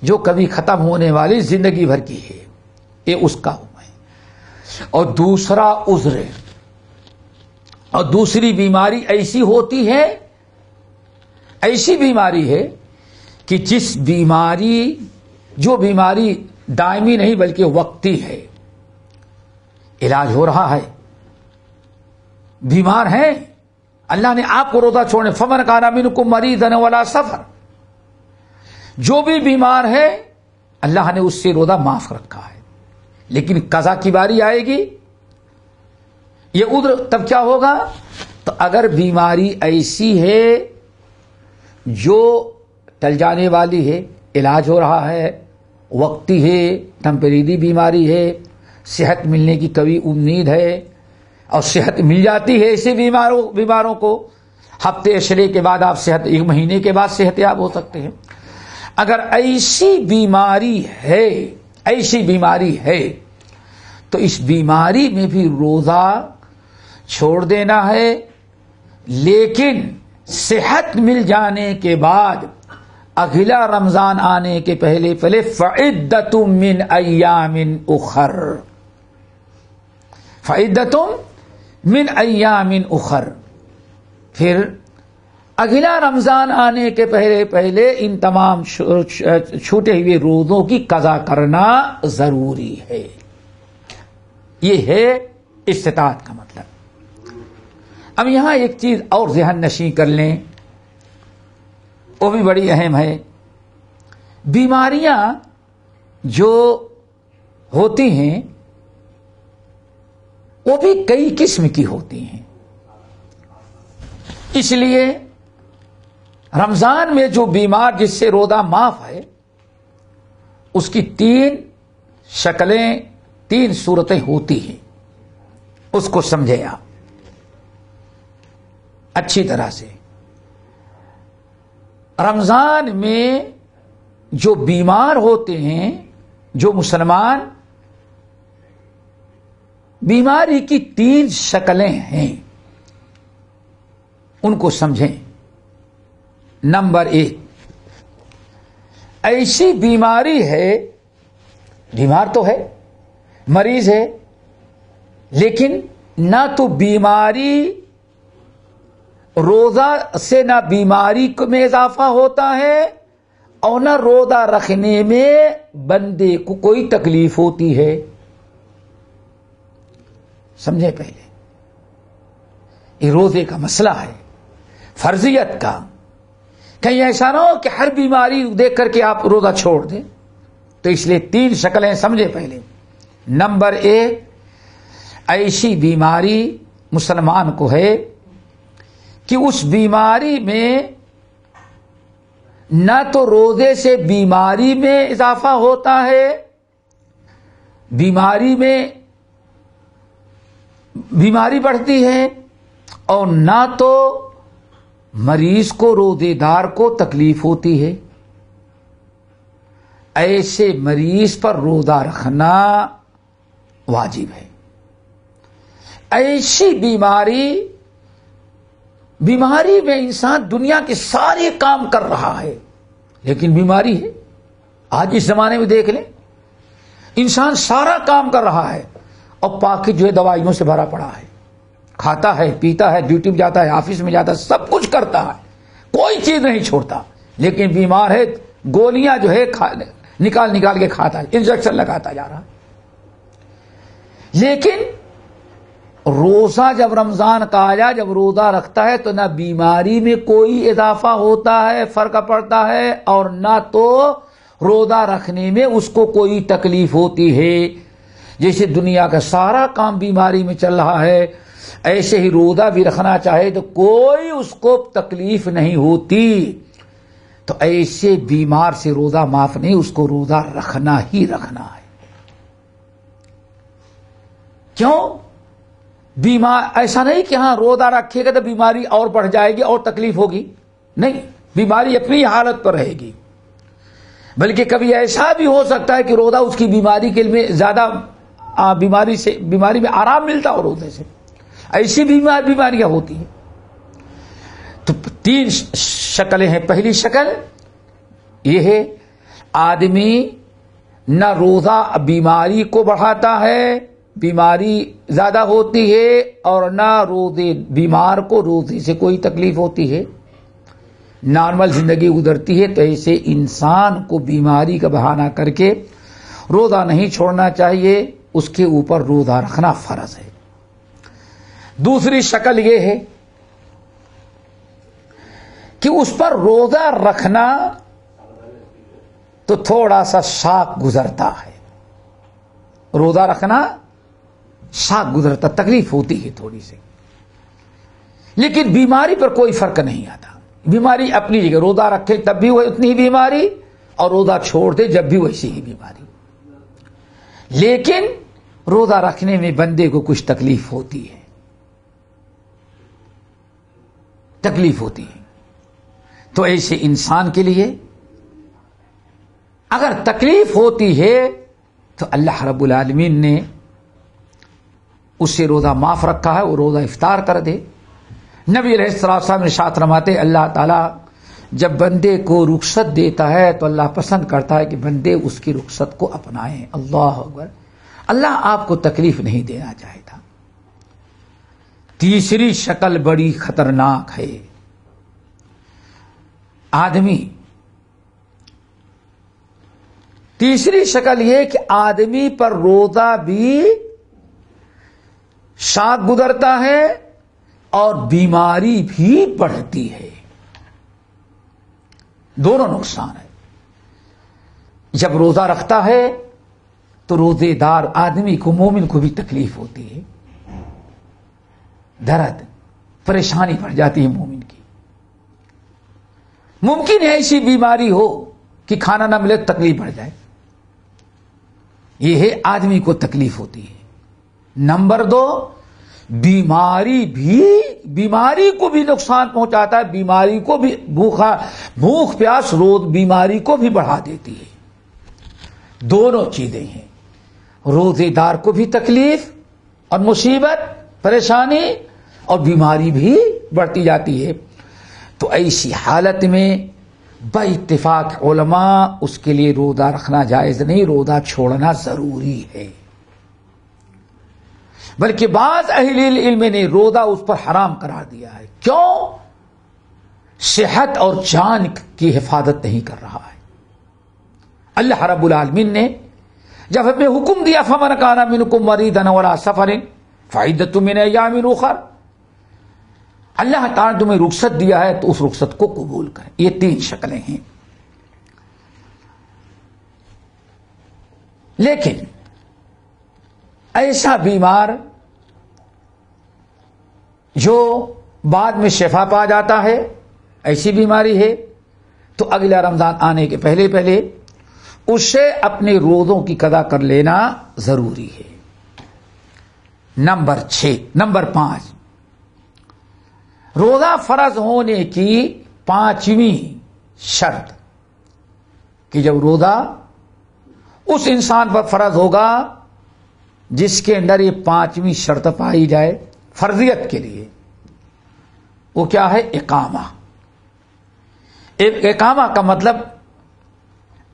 جو کبھی ختم ہونے والی زندگی بھر کی ہے، یہ اس کا حکم ہے. اور دوسرا عذر اور دوسری بیماری ایسی ہوتی ہے، ایسی بیماری ہے کہ جو بیماری دائمی نہیں بلکہ وقتی ہے، علاج ہو رہا ہے، بیمار ہیں، اللہ نے آپ کو روزہ چھوڑنے فمن کان منکم مریضا ولا سفر، جو بھی بیمار ہے اللہ نے اس سے روزہ معاف رکھا ہے، لیکن قضا کی باری آئے گی. یہ عذر تب کیا ہوگا؟ تو اگر بیماری ایسی ہے جو ٹل جانے والی ہے، علاج ہو رہا ہے، وقتی ہے، ٹمپریری بیماری ہے، صحت ملنے کی کبھی امید ہے اور صحت مل جاتی ہے ایسے بیماروں کو، ہفتے اشرے کے بعد آپ صحت، ایک مہینے کے بعد صحت یاب ہو سکتے ہیں. اگر ایسی بیماری ہے تو اس بیماری میں بھی روزہ چھوڑ دینا ہے، لیکن صحت مل جانے کے بعد اگلا رمضان آنے کے پہلے فعدۃ من ایام اخر، فعدۃ من ایام اخر، پھر اگلا رمضان آنے کے پہلے ان تمام چھوٹے ہوئے روزوں کی قضا کرنا ضروری ہے. یہ ہے استطاعت کا مطلب. اب یہاں ایک چیز اور ذہن نشین کر لیں، وہ بھی بڑی اہم ہے. بیماریاں جو ہوتی ہیں وہ بھی کئی قسم کی ہوتی ہیں، اس لیے رمضان میں جو بیمار جس سے روزہ معاف ہے اس کی 3 شکلیں، 3 صورتیں ہوتی ہیں. اس کو سمجھے آپ اچھی طرح سے. رمضان میں جو بیمار ہوتے ہیں، جو مسلمان، بیماری کی 3 شکلیں ہیں، ان کو سمجھیں. نمبر 1، ایسی بیماری ہے، بیمار تو ہے، مریض ہے، لیکن نہ تو بیماری روزہ سے نہ بیماری میں اضافہ ہوتا ہے اور نہ روزہ رکھنے میں بندے کو کوئی تکلیف ہوتی ہے. سمجھے پہلے یہ روزے کا مسئلہ ہے، فرضیت کا. کہیں ایسا نہ ہو کہ ہر بیماری دیکھ کر کے آپ روزہ چھوڑ دیں. تو اس لیے 3 شکلیں سمجھے پہلے. نمبر 1، ایسی بیماری مسلمان کو ہے کہ اس بیماری میں نہ تو روزے سے بیماری میں اضافہ ہوتا ہے، بیماری بڑھتی ہے، اور نہ تو مریض کو روزے دار کو تکلیف ہوتی ہے۔ ایسے مریض پر روزہ رکھنا واجب ہے۔ ایسی بیماری میں انسان دنیا کے سارے کام کر رہا ہے لیکن بیماری ہے۔ آج اس زمانے میں دیکھ لیں، انسان سارا کام کر رہا ہے اور پاکٹ جو ہے دوائیوں سے بھرا پڑا ہے، کھاتا ہے، پیتا ہے، ڈیوٹی پہ جاتا ہے، آفس میں جاتا ہے، سب کچھ کرتا ہے، کوئی چیز نہیں چھوڑتا، لیکن بیمار ہے، گولیاں جو ہے نکال کے کھاتا ہے، انجیکشن لگاتا جا رہا ہے۔ لیکن روزہ جب رمضان کا آیا، جب روزہ رکھتا ہے تو نہ بیماری میں کوئی اضافہ ہوتا ہے، فرق پڑتا ہے، اور نہ تو روزہ رکھنے میں اس کو کوئی تکلیف ہوتی ہے۔ جیسے دنیا کا سارا کام بیماری میں چل رہا ہے، ایسے ہی روزہ بھی رکھنا چاہے تو کوئی اس کو تکلیف نہیں ہوتی۔ تو ایسے بیمار سے روزہ معاف نہیں، اس کو روزہ رکھنا ہی رکھنا ہے۔ کیوں؟ بیمار ایسا نہیں کہ ہاں روزہ رکھے گا تو بیماری اور بڑھ جائے گی اور تکلیف ہوگی، نہیں، بیماری اپنی حالت پر رہے گی۔ بلکہ کبھی ایسا بھی ہو سکتا ہے کہ روزہ اس کی بیماری کے لیے زیادہ بیماری میں آرام ملتا ہو روزے سے، ایسی بیماریاں ہوتی ہیں۔ تو 3 شکلیں ہیں۔ پہلی شکل یہ ہے، آدمی نہ روزہ بیماری کو بڑھاتا ہے، بیماری زیادہ ہوتی ہے، اور نہ بیمار کو روزے سے کوئی تکلیف ہوتی ہے، نارمل زندگی گزرتی ہے۔ تو ایسے انسان کو بیماری کا بہانہ کر کے روزہ نہیں چھوڑنا چاہیے، اس کے اوپر روزہ رکھنا فرض ہے۔ دوسری شکل یہ ہے کہ اس پر روزہ رکھنا تو تھوڑا سا شاق گزرتا ہے، روزہ رکھنا شاق گزرتا، تکلیف ہوتی ہے تھوڑی سی، لیکن بیماری پر کوئی فرق نہیں آتا۔ بیماری اپنی جگہ، روزہ رکھے تب بھی وہ اتنی ہی بیماری، اور روزہ چھوڑ دے جب بھی ویسی ہی بیماری۔ لیکن روزہ رکھنے میں بندے کو کچھ تکلیف ہوتی ہے، تو ایسے انسان کے لیے اگر تکلیف ہوتی ہے تو اللہ رب العالمین نے اس سے روزہ معاف رکھا ہے، وہ روزہ افطار کر دے۔ نبی علیہ السلام نے ارشاد فرماتے، اللہ تعالیٰ جب بندے کو رخصت دیتا ہے تو اللہ پسند کرتا ہے کہ بندے اس کی رخصت کو اپنائیں۔ اللہ اکبر، اللہ آپ کو تکلیف نہیں دینا چاہتا۔ تیسری شکل بڑی خطرناک ہے، تیسری شکل یہ کہ آدمی پر روزہ بھی شاق گزرتا ہے اور بیماری بھی بڑھتی ہے، دونوں نقصان ہے۔ جب روزہ رکھتا ہے تو روزے دار آدمی کو، مومن کو بھی تکلیف ہوتی ہے، درد، پریشانی بڑھ جاتی ہے مومن کی۔ ممکن ہے ایسی بیماری ہو کہ کھانا نہ ملے، تکلیف بڑھ جائے، یہ ہے آدمی کو تکلیف ہوتی ہے۔ نمبر 2، بیماری کو بھی نقصان پہنچاتا ہے، بیماری کو بھی بھوک پیاس بیماری کو بھی بڑھا دیتی ہے۔ دونوں چیزیں ہیں، روزے دار کو بھی تکلیف اور مصیبت، پریشانی، اور بیماری بھی بڑھتی جاتی ہے۔ تو ایسی حالت میں بے اتفاق علماء اس کے لیے روزہ رکھنا جائز نہیں، روزہ چھوڑنا ضروری ہے۔ بلکہ بعض اہل علم نے روزہ اس پر حرام قرار دیا ہے۔ کیوں؟ صحت اور جان کی حفاظت نہیں کر رہا ہے۔ اللہ رب العالمین نے جب ہمیں حکم دیا فَمَنْ كَانَ مِنْكُمْ مَرِيضًا وَعَلَىٰ سَفَرٍ فَعِدَّةٌ مِّنْ أَيَّامٍ أُخَرَ، اللہ تعالیٰ نے تمہیں رخصت دیا ہے تو اس رخصت کو قبول کریں۔ یہ 3 شکلیں ہیں۔ لیکن ایسا بیمار جو بعد میں شفا پا جاتا ہے، ایسی بیماری ہے، تو اگلا رمضان آنے کے پہلے پہلے اسے اپنے روزوں کی قضا کر لینا ضروری ہے۔ نمبر 5، روزہ فرض ہونے کی 5ویں شرط کہ جب روزہ اس انسان پر فرض ہوگا جس کے اندر یہ 5ویں شرط پائی جائے فرضیت کے لیے، وہ کیا ہے؟ اقامہ۔ اقامہ کا مطلب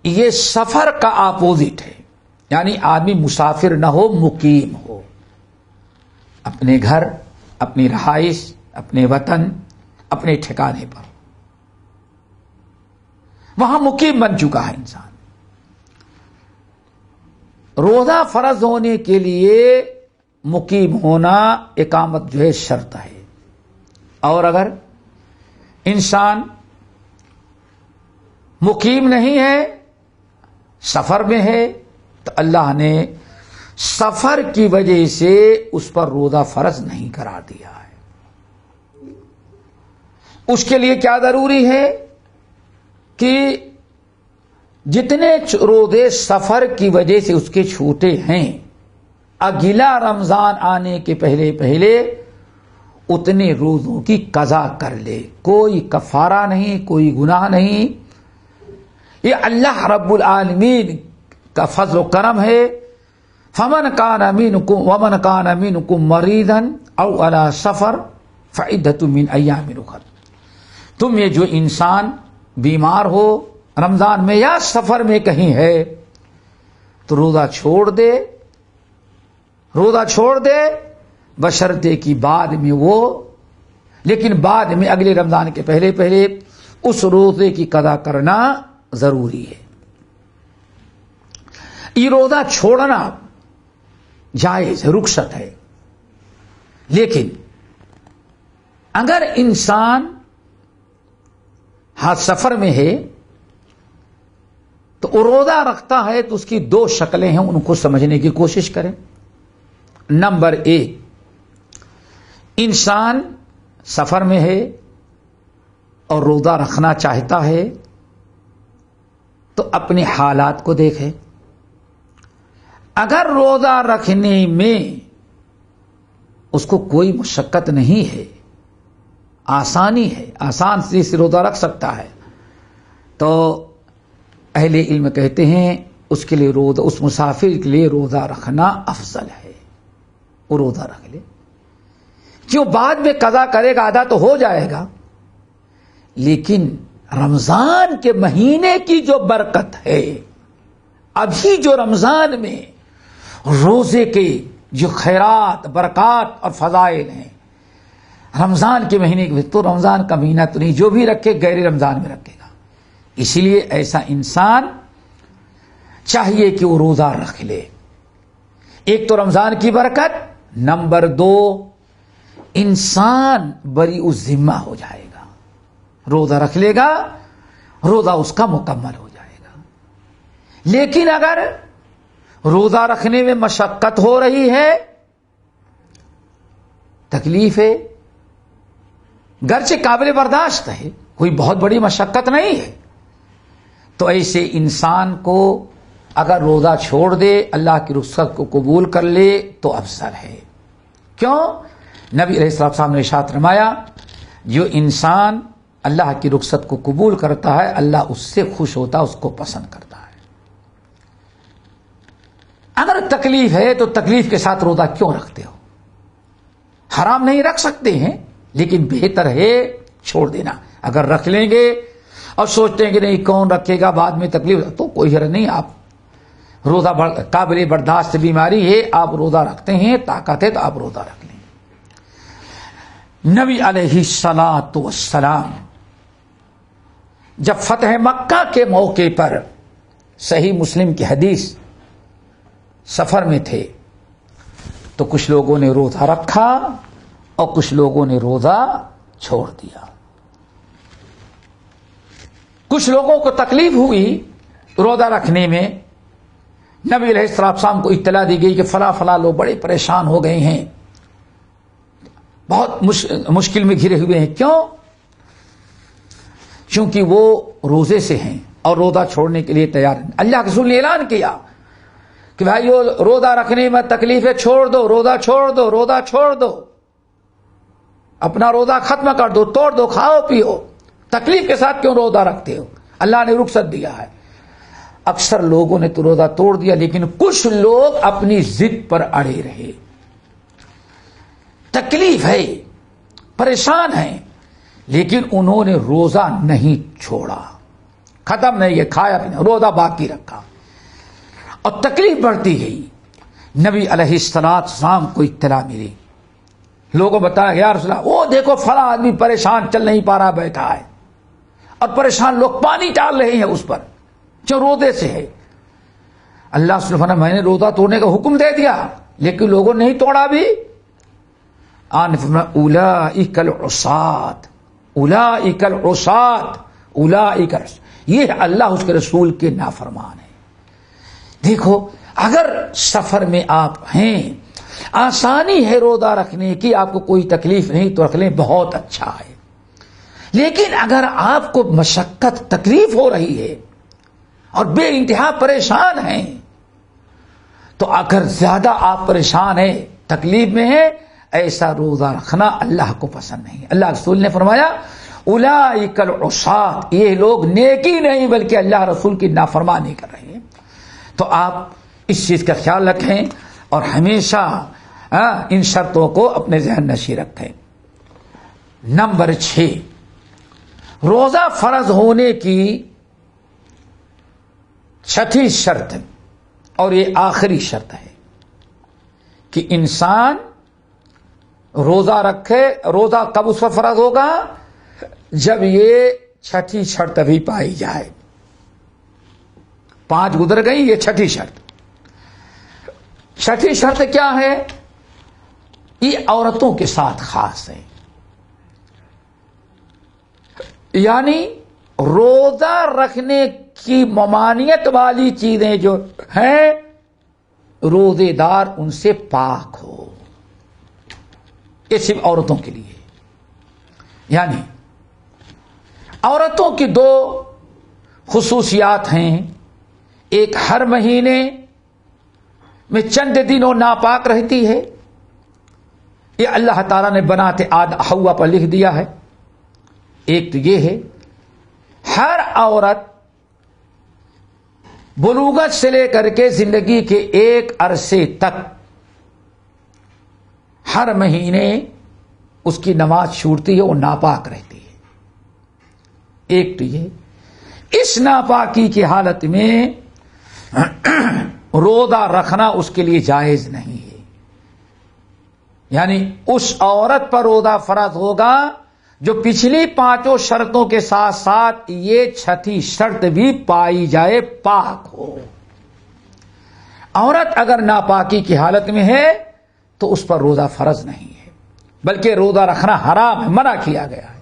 یہ سفر کا اپوزٹ ہے، یعنی آدمی مسافر نہ ہو، مقیم ہو، اپنے گھر، اپنی رہائش، اپنے وطن، اپنے ٹھکانے پر وہاں مقیم بن چکا ہے انسان۔ روزہ فرض ہونے کے لیے مقیم ہونا، اقامت جو ہے شرط ہے۔ اور اگر انسان مقیم نہیں ہے، سفر میں ہے، تو اللہ نے سفر کی وجہ سے اس پر روزہ فرض نہیں قرار دیا ہے۔ اس کے لیے کیا ضروری ہے کہ جتنے روزے سفر کی وجہ سے اس کے چھوٹے ہیں، اگلا رمضان آنے کے پہلے پہلے اتنے روزوں کی قضا کر لے۔ کوئی کفارہ نہیں، کوئی گناہ نہیں، یہ اللہ رب العالمین کا فضل و کرم ہے۔ فمن کان منکم مریضا او علی سفر فعدۃ من ایام اخر۔ تم یہ جو انسان بیمار ہو رمضان میں یا سفر میں کہیں ہے تو روزہ چھوڑ دے بشرطے کی بعد میں لیکن بعد میں اگلے رمضان کے پہلے پہلے اس روزے کی قضا کرنا ضروری ہے۔ یہ روزہ چھوڑنا جائز ہے، رخصت ہے، لیکن اگر انسان سفر میں ہے تو وہ روزہ رکھتا ہے تو اس کی 2 شکلیں ہیں، ان کو سمجھنے کی کوشش کریں۔ نمبر 1، انسان سفر میں ہے اور روزہ رکھنا چاہتا ہے تو اپنے حالات کو دیکھے۔ اگر روزہ رکھنے میں اس کو کوئی مشقت نہیں ہے، آسانی ہے، آسان سے روزہ رکھ سکتا ہے، تو اہل علم کہتے ہیں اس کے لیے اس مسافر کے لیے روزہ رکھنا افضل ہے، وہ روزہ رکھ لے۔ کیوں؟ بعد میں قضا کرے گا، ادا تو ہو جائے گا، لیکن رمضان کے مہینے کی جو برکت ہے، ابھی جو رمضان میں روزے کے جو خیرات، برکات اور فضائل ہیں، رمضان کے مہینے کے تو رمضان کا مہینہ تو نہیں، جو بھی رکھے غیر رمضان میں رکھے گا۔ اسی لیے ایسا انسان چاہیے کہ وہ روزہ رکھ لے۔ ایک تو رمضان کی برکت، نمبر 2 انسان بری الذمہ ہو جائے گا، روزہ رکھ لے گا، روزہ اس کا مکمل ہو جائے گا۔ لیکن اگر روزہ رکھنے میں مشقت ہو رہی ہے، تکلیف ہے، گرچہ قابل برداشت ہے، کوئی بہت بڑی مشقت نہیں ہے، تو ایسے انسان کو اگر روزہ چھوڑ دے، اللہ کی رخصت کو قبول کر لے تو افضل ہے۔ کیوں؟ نبی علیہ السلام نے ارشاد فرمایا، جو انسان اللہ کی رخصت کو قبول کرتا ہے، اللہ اس سے خوش ہوتا ہے، اس کو پسند کرتا ہے۔ اگر تکلیف ہے تو تکلیف کے ساتھ روزہ کیوں رکھتے ہو؟ حرام نہیں رکھ سکتے ہیں، لیکن بہتر ہے چھوڑ دینا۔ اگر رکھ لیں گے اور سوچتے ہیں کہ نہیں کون رکھے گا، بعد میں تکلیف، تو کوئی حرج نہیں۔ آپ روزہ قابل برداشت بیماری ہے، آپ روزہ رکھتے ہیں، طاقت ہے تو آپ روزہ رکھ لیں۔ نبی علیہ الصلاۃ والسلام جب فتح مکہ کے موقع پر، صحیح مسلم کی حدیث، سفر میں تھے تو کچھ لوگوں نے روزہ رکھا اور کچھ لوگوں نے روزہ چھوڑ دیا۔ کچھ لوگوں کو تکلیف ہوئی روزہ رکھنے میں، نبی علیہ السلام کو اطلاع دی گئی کہ فلاں فلاں لوگ بڑے پریشان ہو گئے ہیں، بہت مشکل میں گھرے ہوئے ہیں. کیوں؟ چونکہ وہ روزے سے ہیں اور روزہ چھوڑنے کے لیے تیار ہیں. اللہ کے رسول نے اعلان کیا کہ بھائیو روزہ رکھنے میں تکلیفیں چھوڑ دو، روزہ چھوڑ دو، روزہ چھوڑ دو، اپنا روزہ ختم کر دو، توڑ دو، کھاؤ پیو، تکلیف کے ساتھ کیوں روزہ رکھتے ہو؟ اللہ نے رخصت دیا ہے. اکثر لوگوں نے تو روزہ توڑ دیا، لیکن کچھ لوگ اپنی ضد پر اڑے رہے. تکلیف ہے، پریشان ہیں، لیکن انہوں نے روزہ نہیں چھوڑا، ختم نہیں ہے، کھایا پینا، روزہ باقی رکھا اور تکلیف بڑھتی گئی. نبی علیہ السلام کو اطلاع ملی، لوگوں بتایا یا رسول اللہ وہ دیکھو فلاں آدمی پریشان، چل نہیں پا رہا، بیٹھا ہے، اور پریشان لوگ پانی ڈال رہے ہیں اس پر جو روزے سے ہے. اللہ سبحانہ میں نے روزہ توڑنے کا حکم دے دیا لیکن لوگوں نے نہیں توڑا بھی. اولئک العصاة، اولئک العصاة، اولئک، یہ اللہ اس کے رسول کے نافرمان ہیں. دیکھو اگر سفر میں آپ ہیں، آسانی ہے روزہ رکھنے کی، آپ کو کوئی تکلیف نہیں تو رکھ لیں، بہت اچھا ہے. لیکن اگر آپ کو مشقت تکلیف ہو رہی ہے اور بے انتہا پریشان ہیں، تو اگر زیادہ آپ پریشان ہیں، تکلیف میں ہیں، ایسا روزہ رکھنا اللہ کو پسند نہیں. اللہ رسول نے فرمایا اولئک العصاة، یہ لوگ نیکی نہیں بلکہ اللہ رسول کی نافرمانی کر رہے ہیں. تو آپ اس چیز کا خیال رکھیں اور ہمیشہ ان شرطوں کو اپنے ذہن نشیں رکھیں. نمبر 6، روزہ فرض ہونے کی 6ٹھی شرط، اور یہ آخری شرط ہے کہ انسان روزہ رکھے. روزہ کب اس پر فرض ہوگا؟ جب یہ 6ٹھی شرط بھی پائی جائے. 5 گزر گئی، یہ 6ٹھی شرط. 6ٹھی شرط کیا ہے؟ یہ عورتوں کے ساتھ خاص ہے. یعنی روزہ رکھنے کی ممانعت والی چیزیں جو ہیں، روزے دار ان سے پاک ہو. یہ صرف عورتوں کے لیے. یعنی عورتوں کی 2 خصوصیات ہیں. ایک ہر مہینے میں چند دنوں ناپاک رہتی ہے، یہ اللہ تعالیٰ نے بناتے حوا پر لکھ دیا ہے. ایک تو یہ ہے ہر عورت بلوغت سے لے کر کے زندگی کے ایک عرصے تک ہر مہینے اس کی نماز چھوٹتی ہے، وہ ناپاک رہتی ہے. ایک تو یہ، اس ناپاکی کی حالت میں روزہ رکھنا اس کے لیے جائز نہیں ہے. یعنی اس عورت پر روزہ فرض ہوگا جو پچھلی 5 شرطوں کے ساتھ ساتھ یہ 6ٹھی شرط بھی پائی جائے، پاک ہو. عورت اگر ناپاکی کی حالت میں ہے تو اس پر روزہ فرض نہیں ہے، بلکہ روزہ رکھنا حرام ہے، منع کیا گیا ہے.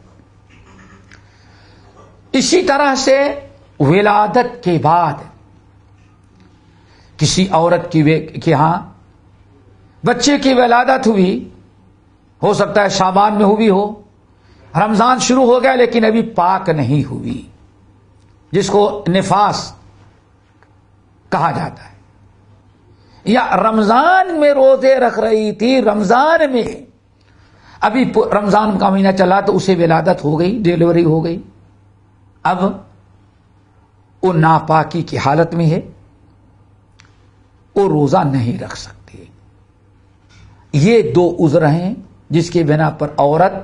اسی طرح سے ولادت کے بعد کسی عورت کے ہاں بچے کی ولادت ہوئی، ہو سکتا ہے شعبان میں ہوئی ہو، رمضان شروع ہو گیا لیکن ابھی پاک نہیں ہوئی، جس کو نفاس کہا جاتا ہے. یا رمضان میں روزے رکھ رہی تھی، رمضان میں ابھی رمضان کا مہینہ چلا تو اسے ولادت ہو گئی، ڈیلیوری ہو گئی، اب وہ ناپاکی کی حالت میں ہے، وہ روزہ نہیں رکھ سکتے. یہ 2 عذر ہیں جس کی بنا پر عورت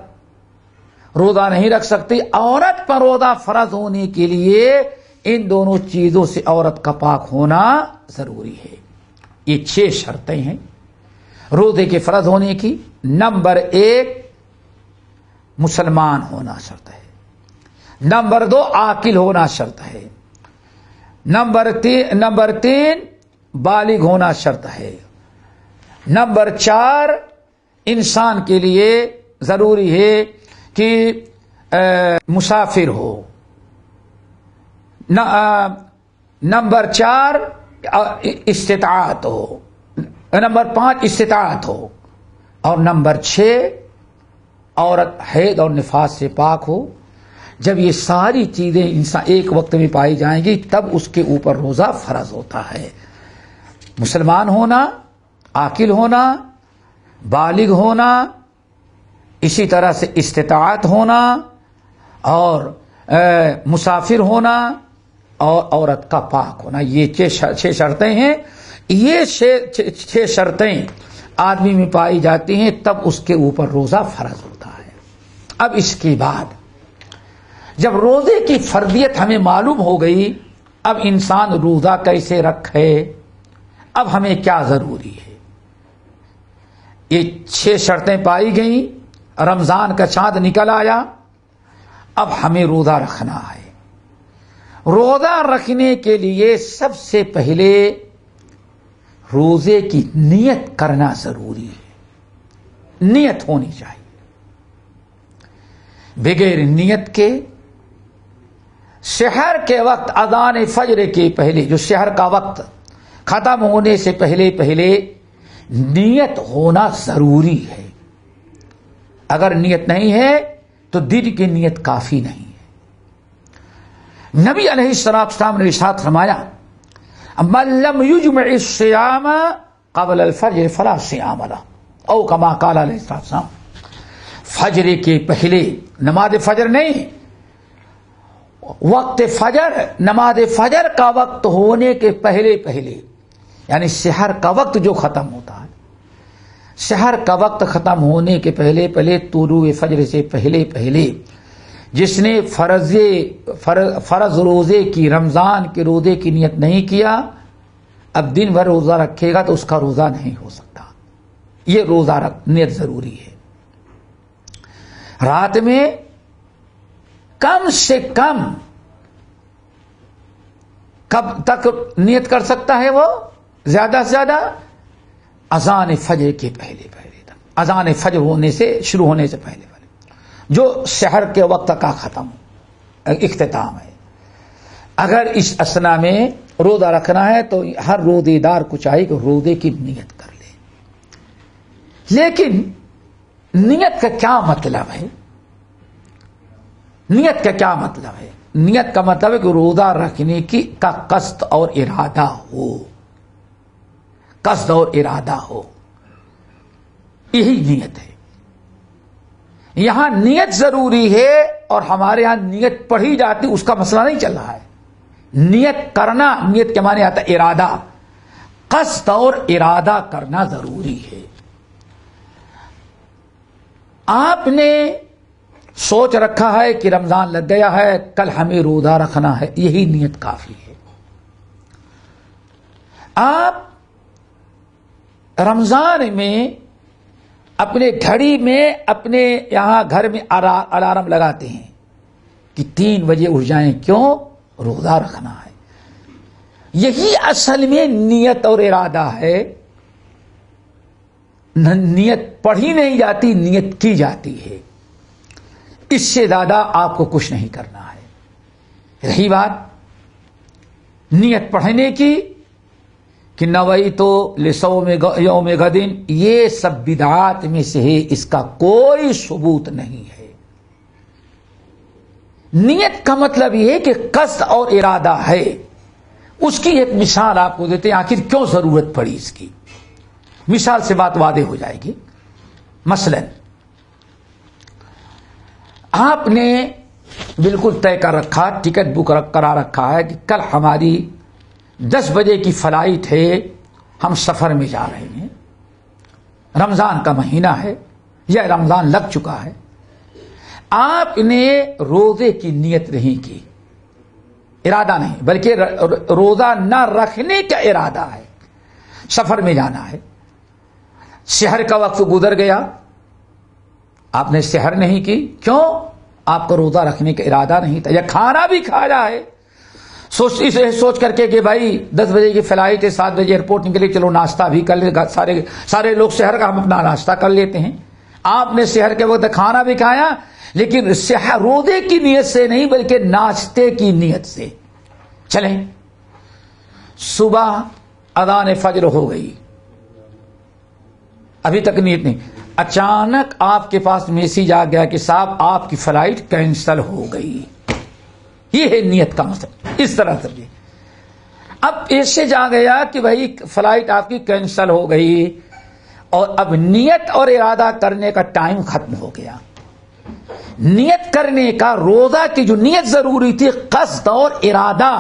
روزہ نہیں رکھ سکتی. عورت پر روزہ فرض ہونے کے لیے ان دونوں چیزوں سے عورت کا پاک ہونا ضروری ہے. یہ 6 شرطیں ہیں روزے کے فرض ہونے کی. نمبر 1 مسلمان ہونا شرط ہے. نمبر 2 عاقل ہونا شرط ہے. نمبر 3 بالغ ہونا شرط ہے. نمبر 4 انسان کے لیے ضروری ہے کہ مسافر ہو. نمبر 4 استطاعت ہو. نمبر 5 استطاعت ہو. اور نمبر 6 عورت حیض اور نفاس سے پاک ہو، جب یہ ساری چیزیں انسان ایک وقت میں پائی جائیں گی تب اس کے اوپر روزہ فرض ہوتا ہے۔ مسلمان ہونا، عاقل ہونا، بالغ ہونا، اسی طرح سے استطاعت ہونا اور مسافر ہونا اور عورت کا پاک ہونا، یہ چھ شرطیں ہیں۔ یہ چھ شرطیں آدمی میں پائی جاتی ہیں تب اس کے اوپر روزہ فرض ہوتا ہے۔ اب اس کے بعد جب روزے کی فرضیت ہمیں معلوم ہو گئی، اب انسان روزہ کیسے رکھے، اب ہمیں کیا ضروری ہے؟ یہ 6 شرطیں پائی گئیں، رمضان کا چاند نکل آیا، اب ہمیں روزہ رکھنا ہے۔ روزہ رکھنے کے لیے سب سے پہلے روزے کی نیت کرنا ضروری ہے، نیت ہونی چاہیے۔ بغیر نیت کے سحر کے وقت اذان فجر کے پہلے، جو سحر کا وقت ختم ہونے سے پہلے نیت ہونا ضروری ہے۔ اگر نیت نہیں ہے تو دن کی نیت کافی نہیں ہے۔ نبی علیہ السلام نے ارشاد فرمایا، من لم یجمع الصیام قبل الفجر فلا صیام لہ، او کما قال علیہ السلام، فجر کے پہلے نماز فجر نہیں، وقت فجر، نماز فجر کا وقت ہونے کے پہلے یعنی سحر کا وقت جو ختم ہوتا ہے، سحر کا وقت ختم ہونے کے پہلے طلوع فجر سے پہلے جس نے فرض روزے کی، رمضان کے روزے کی نیت نہیں کیا، اب دن بھر روزہ رکھے گا تو اس کا روزہ نہیں ہو سکتا۔ یہ روزہ نیت ضروری ہے۔ رات میں کم سے کم کب تک نیت کر سکتا ہے وہ؟ زیادہ سے زیادہ اذان فجر کے پہلے تک، اذان فجر شروع ہونے سے پہلے جو سحر کے وقت کا ختم اختتام ہے۔ اگر اس اثنا میں روزہ رکھنا ہے تو ہر روزے دار کو چاہیے کہ روزے کی نیت کر لے۔ لیکن نیت کا کیا مطلب ہے؟ نیت کا کیا مطلب ہے؟ نیت کا مطلب ہے کہ روزہ رکھنے کا قصد اور ارادہ ہو، قصد اور ارادہ ہو، یہی نیت ہے۔ یہاں نیت ضروری ہے، اور ہمارے یہاں نیت پڑھی جاتی، اس کا مسئلہ نہیں چل رہا ہے۔ نیت کرنا، نیت کے معنی آتا ہے ارادہ، قصد اور ارادہ کرنا ضروری ہے۔ آپ نے سوچ رکھا ہے کہ رمضان لگ گیا ہے، کل ہمیں روزہ رکھنا ہے، یہی نیت کافی ہے۔ آپ رمضان میں اپنے گھڑی میں، اپنے یہاں گھر میں الارم لگاتے ہیں کہ 3 بجے اٹھ جائیں، کیوں؟ روزہ رکھنا ہے۔ یہی اصل میں نیت اور ارادہ ہے۔ نیت پڑھی نہیں جاتی، نیت کی جاتی ہے۔ اس سے زیادہ آپ کو کچھ نہیں کرنا ہے۔ رہی بات نیت پڑھنے کی کہ نویت لصوم یوم غد، یہ سب بدعات میں سے ہے، اس کا کوئی ثبوت نہیں ہے۔ نیت کا مطلب یہ ہے کہ قصد اور ارادہ ہے۔ اس کی ایک مثال آپ کو دیتے ہیں، آخر کیوں ضرورت پڑی اس کی، مثال سے بات واضح ہو جائے گی۔ مثلا آپ نے بالکل طے کر رکھا، ٹکٹ بک کرا رکھا ہے کہ کل ہماری 10 بجے کی فلائٹ ہے، ہم سفر میں جا رہے ہیں، رمضان کا مہینہ ہے یا رمضان لگ چکا ہے۔ آپ نے روزے کی نیت نہیں کی، ارادہ نہیں، بلکہ روزہ نہ رکھنے کا ارادہ ہے، سفر میں جانا ہے۔ سحر کا وقت گزر گیا، آپ نے سحر نہیں کی، کیوں؟ آپ کو روزہ رکھنے کا ارادہ نہیں تھا، یا کھانا بھی کھایا ہے سوچ کر کے کہ بھائی 10 بجے کی فلائٹ ہے، 7 بجے ایئرپورٹ نکلے، چلو ناشتہ بھی کر لیں، سارے لوگ سحر کا ہم اپنا ناشتہ کر لیتے ہیں۔ آپ نے سحر کے وقت کھانا بھی کھایا، لیکن سحر روزے کی نیت سے نہیں بلکہ ناشتے کی نیت سے۔ چلیں، صبح اذان فجر ہو گئی، ابھی تک نیت نہیں، اچانک آپ کے پاس میسج آ گیا کہ صاحب آپ کی فلائٹ کینسل ہو گئی. یہ ہے نیت کا مطلب. اس طرح سے بھی اب میسج آ گیا کہ بھائی فلائٹ آپ کی کینسل ہو گئی اور اب نیت اور ارادہ کرنے کا ٹائم ختم ہو گیا. نیت کرنے کا روزہ کی جو نیت ضروری تھی قصد اور ارادہ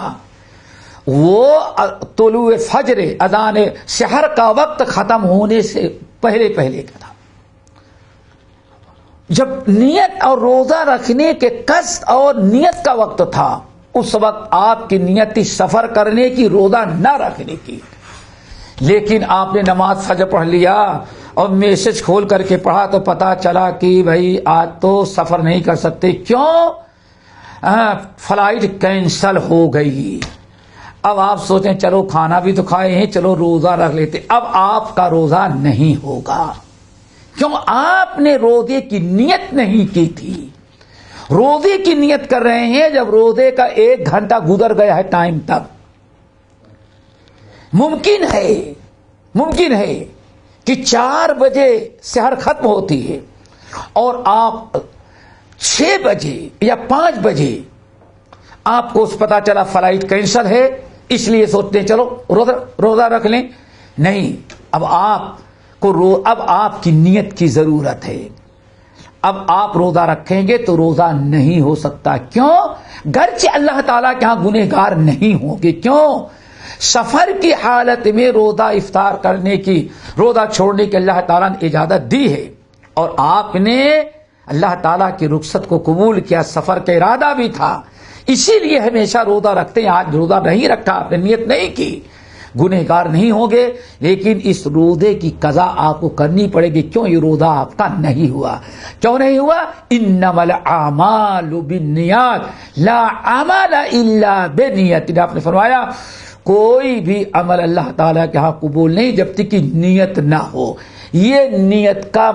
وہ طلوع فجر اذان سحر کا وقت ختم ہونے سے پہلے پہلے کا تھا. جب نیت اور روزہ رکھنے کے قصد اور نیت کا وقت تھا اس وقت آپ کی نیت تھی سفر کرنے کی روزہ نہ رکھنے کی. لیکن آپ نے نماز فجر پڑھ لیا اور میسج کھول کر کے پڑھا تو پتا چلا کہ بھائی آج تو سفر نہیں کر سکتے. کیوں؟ فلائٹ کینسل ہو گئی. اب آپ سوچیں چلو کھانا بھی تو کھائے ہیں چلو روزہ رکھ لیتے. اب آپ کا روزہ نہیں ہوگا. کیوں؟ آپ نے روزے کی نیت نہیں کی تھی. روزے کی نیت کر رہے ہیں جب روزے کا 1 گھنٹہ گزر گیا ہے ٹائم تک. ممکن ہے کہ 4 بجے سحر ختم ہوتی ہے اور آپ 6 بجے یا 5 بجے آپ کو پتا چلا فلائٹ کینسل ہے اس لیے سوچتے ہیں چلو روزہ رکھ لیں. نہیں، اب آپ کی نیت کی ضرورت ہے. اب آپ روزہ رکھیں گے تو روزہ نہیں ہو سکتا. کیوں؟ گرچہ اللہ تعالیٰ کے ہاں گنہگار نہیں ہوں گے. کیوں؟ سفر کی حالت میں روزہ افطار کرنے کی، روزہ چھوڑنے کی اللہ تعالیٰ نے اجازت دی ہے اور آپ نے اللہ تعالیٰ کی رخصت کو قبول کیا. سفر کا ارادہ بھی تھا اسی لیے ہمیشہ روزہ رکھتے ہیں. آج روزہ نہیں رکھا، آپ نے نیت نہیں کی، گنہگار نہیں ہوں گے. لیکن اس روزے کی قضا آپ کو کرنی پڑے گی. کیوں؟ یہ روزہ آپ کا نہیں ہوا. کیوں نہیں ہوا؟ انما الاعمال بالنیات لا عمل الا بنیت. آپ نے فرمایا کوئی بھی عمل اللہ تعالیٰ کے ہاں قبول نہیں جب تک کہ نیت نہ ہو. یہ نیت کا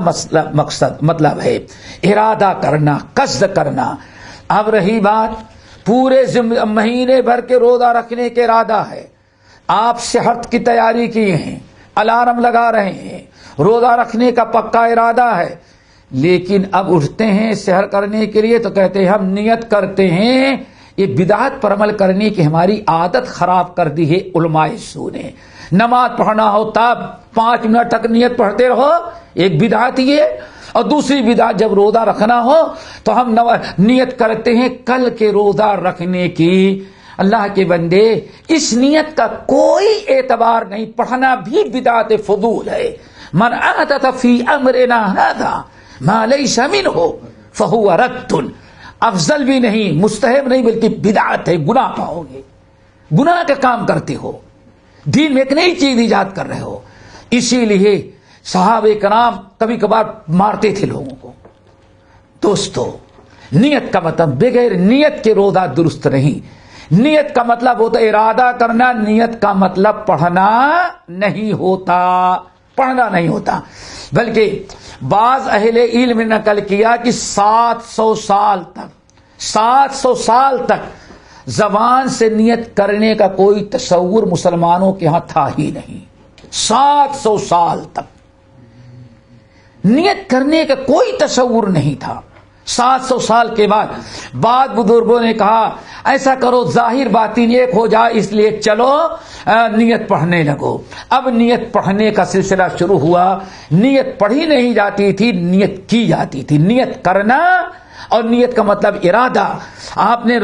مطلب ہے ارادہ کرنا، قصد کرنا. اب رہی بات پورے مہینے بھر کے روزہ رکھنے کے ارادہ ہے. آپ صحت کی تیاری کیے ہیں، الارم لگا رہے ہیں، روزہ رکھنے کا پکا ارادہ ہے. لیکن اب اٹھتے ہیں سحر کرنے کے لیے تو کہتے ہیں ہم نیت کرتے ہیں. یہ بدعت پر عمل کرنے کی ہماری عادت خراب کر دی ہے علماء سو نے. نماز پڑھنا ہو تب 5 منٹ تک نیت پڑھتے رہو، ایک بدعت یہ. اور دوسری بدعت جب روزہ رکھنا ہو تو ہم نیت کرتے ہیں کل کے روزہ رکھنے کی. اللہ کے بندے اس نیت کا کوئی اعتبار نہیں. پڑھنا بھی بدعت فضول ہے. من احدث فی امرنا ھذا ما لیس منہ فہو رد. افضل بھی نہیں، مستحب نہیں، بلکہ بدعت ہے. گناہ پاؤ گے، گناہ کا کام کرتے ہو، دین میں ایک نئی چیز ایجاد کر رہے ہو. اسی لیے صحابہ کرام کبھی کبھار مارتے تھے لوگوں کو. دوستو نیت کا مطلب بغیر نیت کے روزہ درست نہیں. نیت کا مطلب ہوتا ارادہ کرنا. نیت کا مطلب پڑھنا نہیں ہوتا. پڑھنا نہیں ہوتا بلکہ بعض اہل علم نے نقل کیا کہ 700 سال تک زبان سے نیت کرنے کا کوئی تصور مسلمانوں کے ہاں تھا ہی نہیں. 700 سال تک نیت کرنے کا کوئی تصور نہیں تھا. 700 سال کے بعد بعض بزرگوں نے کہا ایسا کرو ظاہر باطن ایک ہو جائے، اس لیے چلو نیت پڑھنے لگو. اب نیت پڑھنے کا سلسلہ شروع ہوا. نیت پڑھی نہیں جاتی تھی، نیت کی جاتی تھی. نیت کرنا اور نیت کا مطلب ارادہ. آپ نے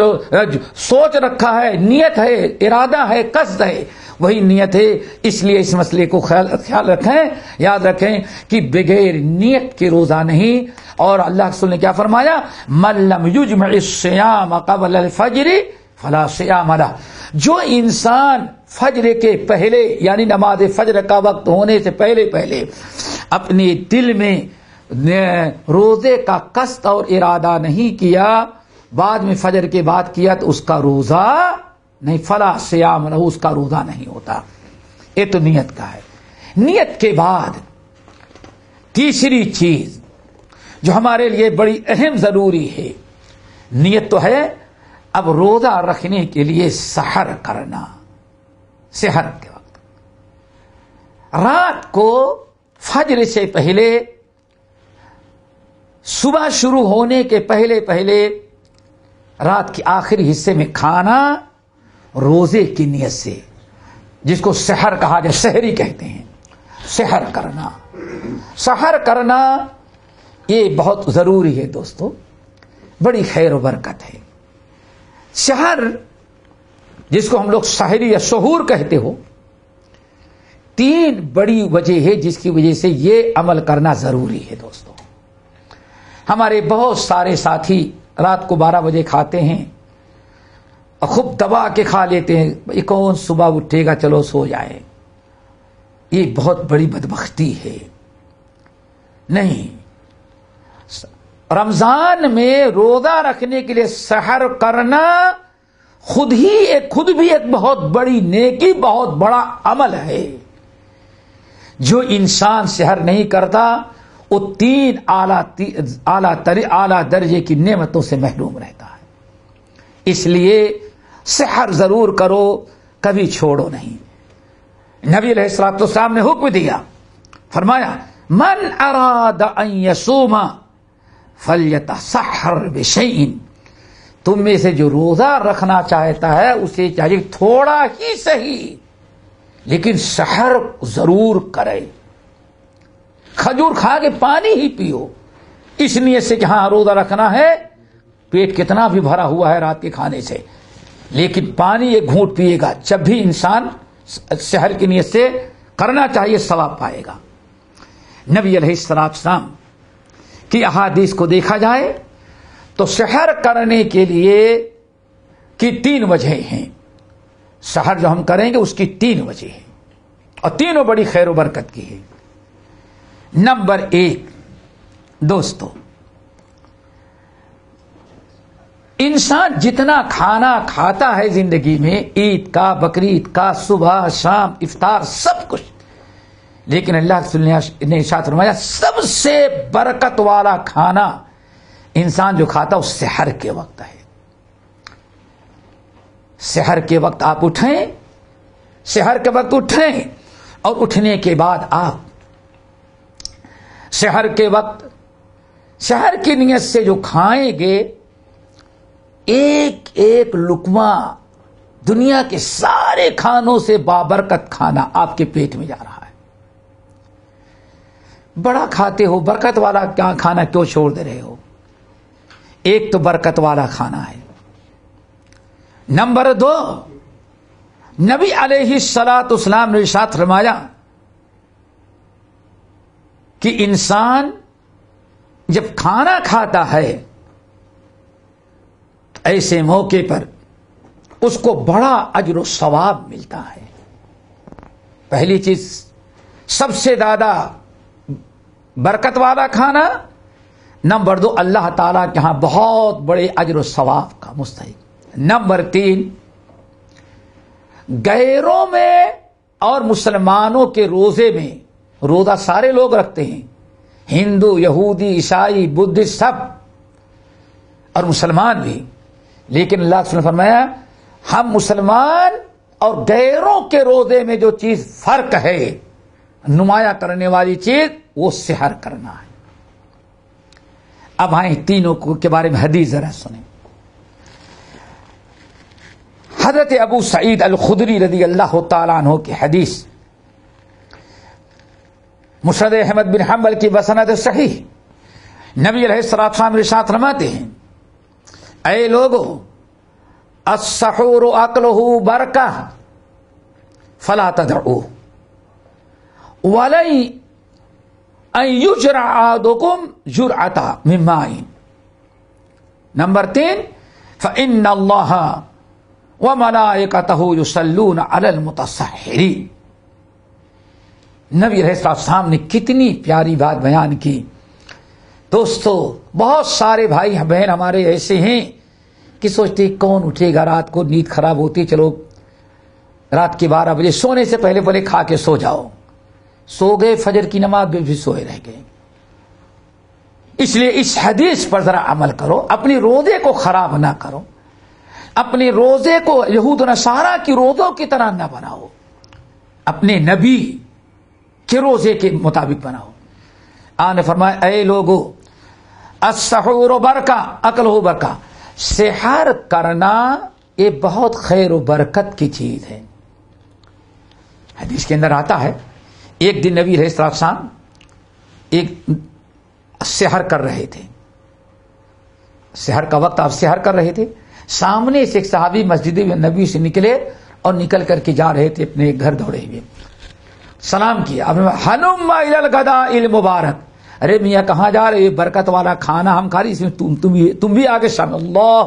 سوچ رکھا ہے، نیت ہے، ارادہ ہے، قصد ہے، وہی نیت ہے. اس لیے اس مسئلے کو خیال رکھیں، یاد رکھیں کہ بغیر نیت کے روزہ نہیں. اور اللہ کے رسول نے کیا فرمایا؟ من لم یجمع الصیام قبل الفجر فلا صیام لہ. جو انسان فجر کے پہلے یعنی نماز فجر کا وقت ہونے سے پہلے اپنے دل میں روزے کا قصد اور ارادہ نہیں کیا، بعد میں فجر کے بعد کیا تو اس کا روزہ نہیں. فلا صیام لہ، اس کا روزہ نہیں ہوتا. یہ تو نیت کا ہے. نیت کے بعد تیسری چیز جو ہمارے لیے بڑی اہم ضروری ہے، نیت تو ہے، اب روزہ رکھنے کے لیے سحر کرنا. سحر کے وقت رات کو فجر سے پہلے صبح شروع ہونے کے پہلے پہلے رات کے آخری حصے میں کھانا روزے کی نیت سے، جس کو سحر کہا جائے، سحری کہتے ہیں، سحر کرنا، سحر کرنا یہ بہت ضروری ہے دوستو، بڑی خیر و برکت ہے۔ سحر جس کو ہم لوگ سحری یا سحور کہتے ہو، 3 بڑی وجہ ہے جس کی وجہ سے یہ عمل کرنا ضروری ہے دوستو۔ ہمارے بہت سارے ساتھی رات کو 12 بجے کھاتے ہیں اور خوب دبا کے کھا لیتے ہیں، یہ کون صبح اٹھے گا، چلو سو جائے۔ یہ بہت بڑی بدبختی ہے۔ نہیں، رمضان میں روزہ رکھنے کے لیے سحر کرنا خود بھی ایک بہت بڑی نیکی، بہت بڑا عمل ہے۔ جو انسان سحر نہیں کرتا وہ 3 اعلیٰ درجے کی نعمتوں سے محروم رہتا ہے۔ اس لیے سحر ضرور کرو، کبھی چھوڑو نہیں۔ نبی علیہ الصلوۃ والسلام نے حکم دیا، فرمایا من اراد ان یصوم فلیتسحر بشیء، تم میں سے جو روزہ رکھنا چاہتا ہے اسے چاہیے تھوڑا ہی صحیح لیکن سحر ضرور کرے۔ کھجور کھا کے پانی ہی پیو، اس نیت سے کہ ہاں روزہ رکھنا ہے، پیٹ کتنا بھی بھرا ہوا ہے رات کے کھانے سے، لیکن پانی ایک گھونٹ پیے گا، جب بھی انسان سحر کی نیت سے کرنا چاہیے ثواب پائے گا۔ نبی علیہ السلام کی احادیث کو دیکھا جائے تو سحر کرنے کے لیے کی 3 وجہیں ہیں۔ سحر جو ہم کریں گے اس کی 3 وجہ ہیں اور تینوں بڑی خیر و برکت کی ہے۔ نمبر 1 دوستو، انسان جتنا کھانا کھاتا ہے زندگی میں، عید کا، بقرعید کا، صبح شام افطار سب کچھ، لیکن اللہ نے ارشاد فرمایا سب سے برکت والا کھانا انسان جو کھاتا اس سحر کے وقت ہے۔ سحر کے وقت آپ اٹھیں، سحر کے وقت اٹھیں اور اٹھنے کے بعد آپ سحر کے وقت سحر کی نیت سے جو کھائیں گے، ایک ایک لقمہ دنیا کے سارے کھانوں سے بابرکت کھانا آپ کے پیٹ میں جا رہا ہے۔ بڑا کھاتے ہو، برکت والا کھانا کیوں چھوڑ دے رہے ہو؟ ایک تو برکت والا کھانا ہے۔ نمبر 2، نبی علیہ الصلوۃ والسلام نے ارشاد فرمایا کہ انسان جب کھانا کھاتا ہے ایسے موقع پر اس کو بڑا اجر و ثواب ملتا ہے۔ پہلی چیز، سب سے زیادہ برکت والا کھانا۔ نمبر 2، اللہ تعالیٰ کے ہاں بہت بڑے اجر و ثواب کا مستحق۔ نمبر 3، غیروں میں اور مسلمانوں کے روزے میں، روزہ سارے لوگ رکھتے ہیں، ہندو، یہودی، عیسائی، بدھسٹ سب، اور مسلمان بھی، لیکن اللہ نے فرمایا ہم مسلمان اور غیروں کے روزے میں جو چیز فرق ہے، نمایاں کرنے والی چیز، وہ سحر کرنا ہے۔ اب آئیں تینوں کے بارے میں حدیث ذرا سنیں۔ حضرت ابو سعید الخدری رضی اللہ تعالیٰ عنہ کی حدیث، مسند احمد بن حنبل کی بسند صحیح، نبی علیہ الصلوۃ والسلام ارشاد فرماتے ہیں، اے لوگو، السحور اکلہ برکہ فلا تدعوه ولی ان یجرع احدکم جرعۃ من ماء۔ نمبر 3، فإن اللہ وملائکتہ یصلون علی المتسحرین۔ نبی علیہ السلام نے کتنی پیاری بات بیان کی۔ دوستو، بہت سارے بھائی بہن ہمارے ایسے ہیں کہ سوچتے کون اٹھے گا، رات کو نیند خراب ہوتی، چلو رات کے 12 بجے سونے سے پہلے کھا کے سو جاؤ، سو گئے، فجر کی نماز میں بھی سوئے رہ گئے۔ اس لیے اس حدیث پر ذرا عمل کرو، اپنی روزے کو خراب نہ کرو، اپنے روزے کو یہود و نصارہ کی روزوں کی طرح نہ بناؤ، اپنے نبی کے روزے کے مطابق بناؤ۔ آن فرمایا، اے لوگو، السحور برکہ عقل ہو برکہ. سحر کرنا یہ بہت خیر و برکت کی چیز ہے. حدیث کے اندر آتا ہے ایک دن نبی علیہ السلام ایک سحر کر رہے تھے. سحر کا وقت آپ سحر کر رہے تھے. سامنے سے ایک صحابی مسجد نبی سے نکلے اور نکل کر کے جا رہے تھے اپنے گھر دوڑے ہوئے. سلام کیا. ہلم الی الغداء المبارک. ارے میاں کہاں جا رہے؟ برکت والا کھانا ہم کھا رہے, اس میں تم بھی آگے شامل. اللہ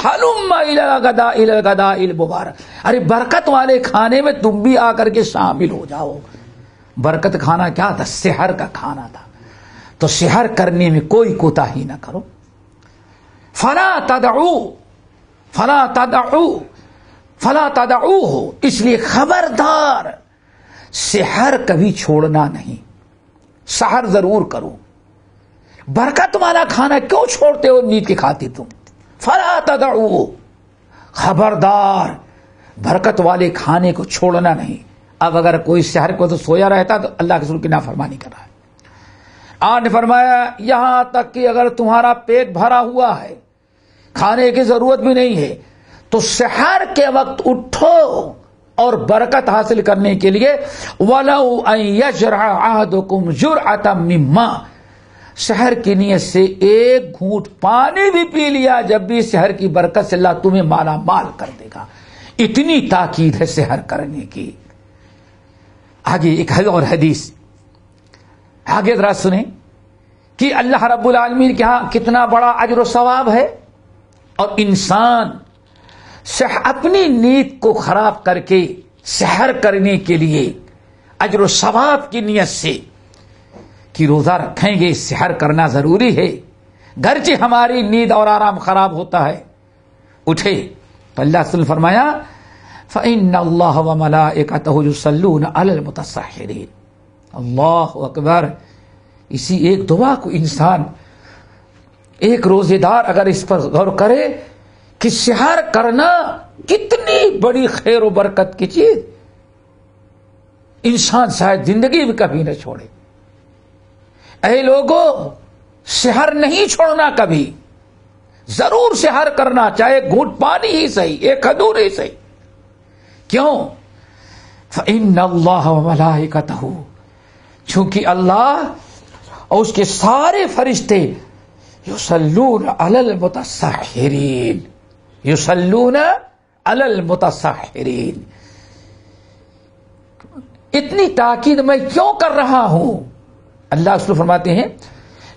ہلم الی الغداء المبارک. ارے برکت والے کھانے میں تم بھی آ کر کے شامل ہو جاؤ. برکت کھانا کیا تھا؟ سحر کا کھانا تھا. تو سحر کرنے میں کوئی کوتاہی نہ کرو. فلا تدعوه. اس لیے خبردار سحر کبھی چھوڑنا نہیں. سحر ضرور کرو. برکت والا کھانا کیوں چھوڑتے ہو نیند کی خاطر تم؟ فلا تدعوه. خبردار برکت والے کھانے کو چھوڑنا نہیں. اب اگر کوئی سحر کو تو سویا رہتا تو اللہ کے رسول کی نافرمانی کر رہا ہے. آپ نے فرمایا یہاں تک کہ اگر تمہارا پیٹ بھرا ہوا ہے, کھانے کی ضرورت بھی نہیں ہے, تو سحر کے وقت اٹھو اور برکت حاصل کرنے کے لیے وَلَوْ أَن يَجْرَعَ أَحَدُكُمْ جُرْعَةً مِّن مَّاءٍ. سحر کی نیت سے ایک گھونٹ پانی بھی پی لیا, جب بھی سحر کی برکت سے اللہ تمہیں مالا مال کر دے گا. اتنی تاکید ہے سحر کرنے کی. آگے ایک اور حدیث آگے ذرا سنیں کہ اللہ رب العالمین کے ہاں کتنا بڑا اجر و ثواب ہے. اور انسان اپنی نیت کو خراب کر کے سحر کرنے کے لیے اجر و ثواب کی نیت سے کہ روزہ رکھیں گے, سحر کرنا ضروری ہے, گرچہ ہماری نیند اور آرام خراب ہوتا ہے, اٹھے تو اللہ صلی اللہ علیہ وسلم فرمایا فَإِنَّ اللَّهَ وَمَلَائِكَتَهُ يُصَلُّونَ عَلَى الْمُتَسَحِّرِينَ. اللہ اکبر. اسی ایک دعا کو انسان ایک روزے دار اگر اس پر غور کرے کہ سحر کرنا کتنی بڑی خیر و برکت کی چیز, انسان شاید زندگی میں کبھی نہ چھوڑے. اے لوگوں, سحر نہیں چھوڑنا کبھی, ضرور سحر کرنا, چاہے گھونٹ پانی ہی صحیح, ایک کھجور ہی صحیح. کیوں؟ فَإِنَّ اللَّهَ وَمَلَائِكَتَهُ. چونکہ اللہ اور اس کے سارے فرشتے یصلون علی المتسحرین, یصلون علی المتسحرین. اتنی تاکید میں کیوں کر رہا ہوں؟ اللہ اس کو فرماتے ہیں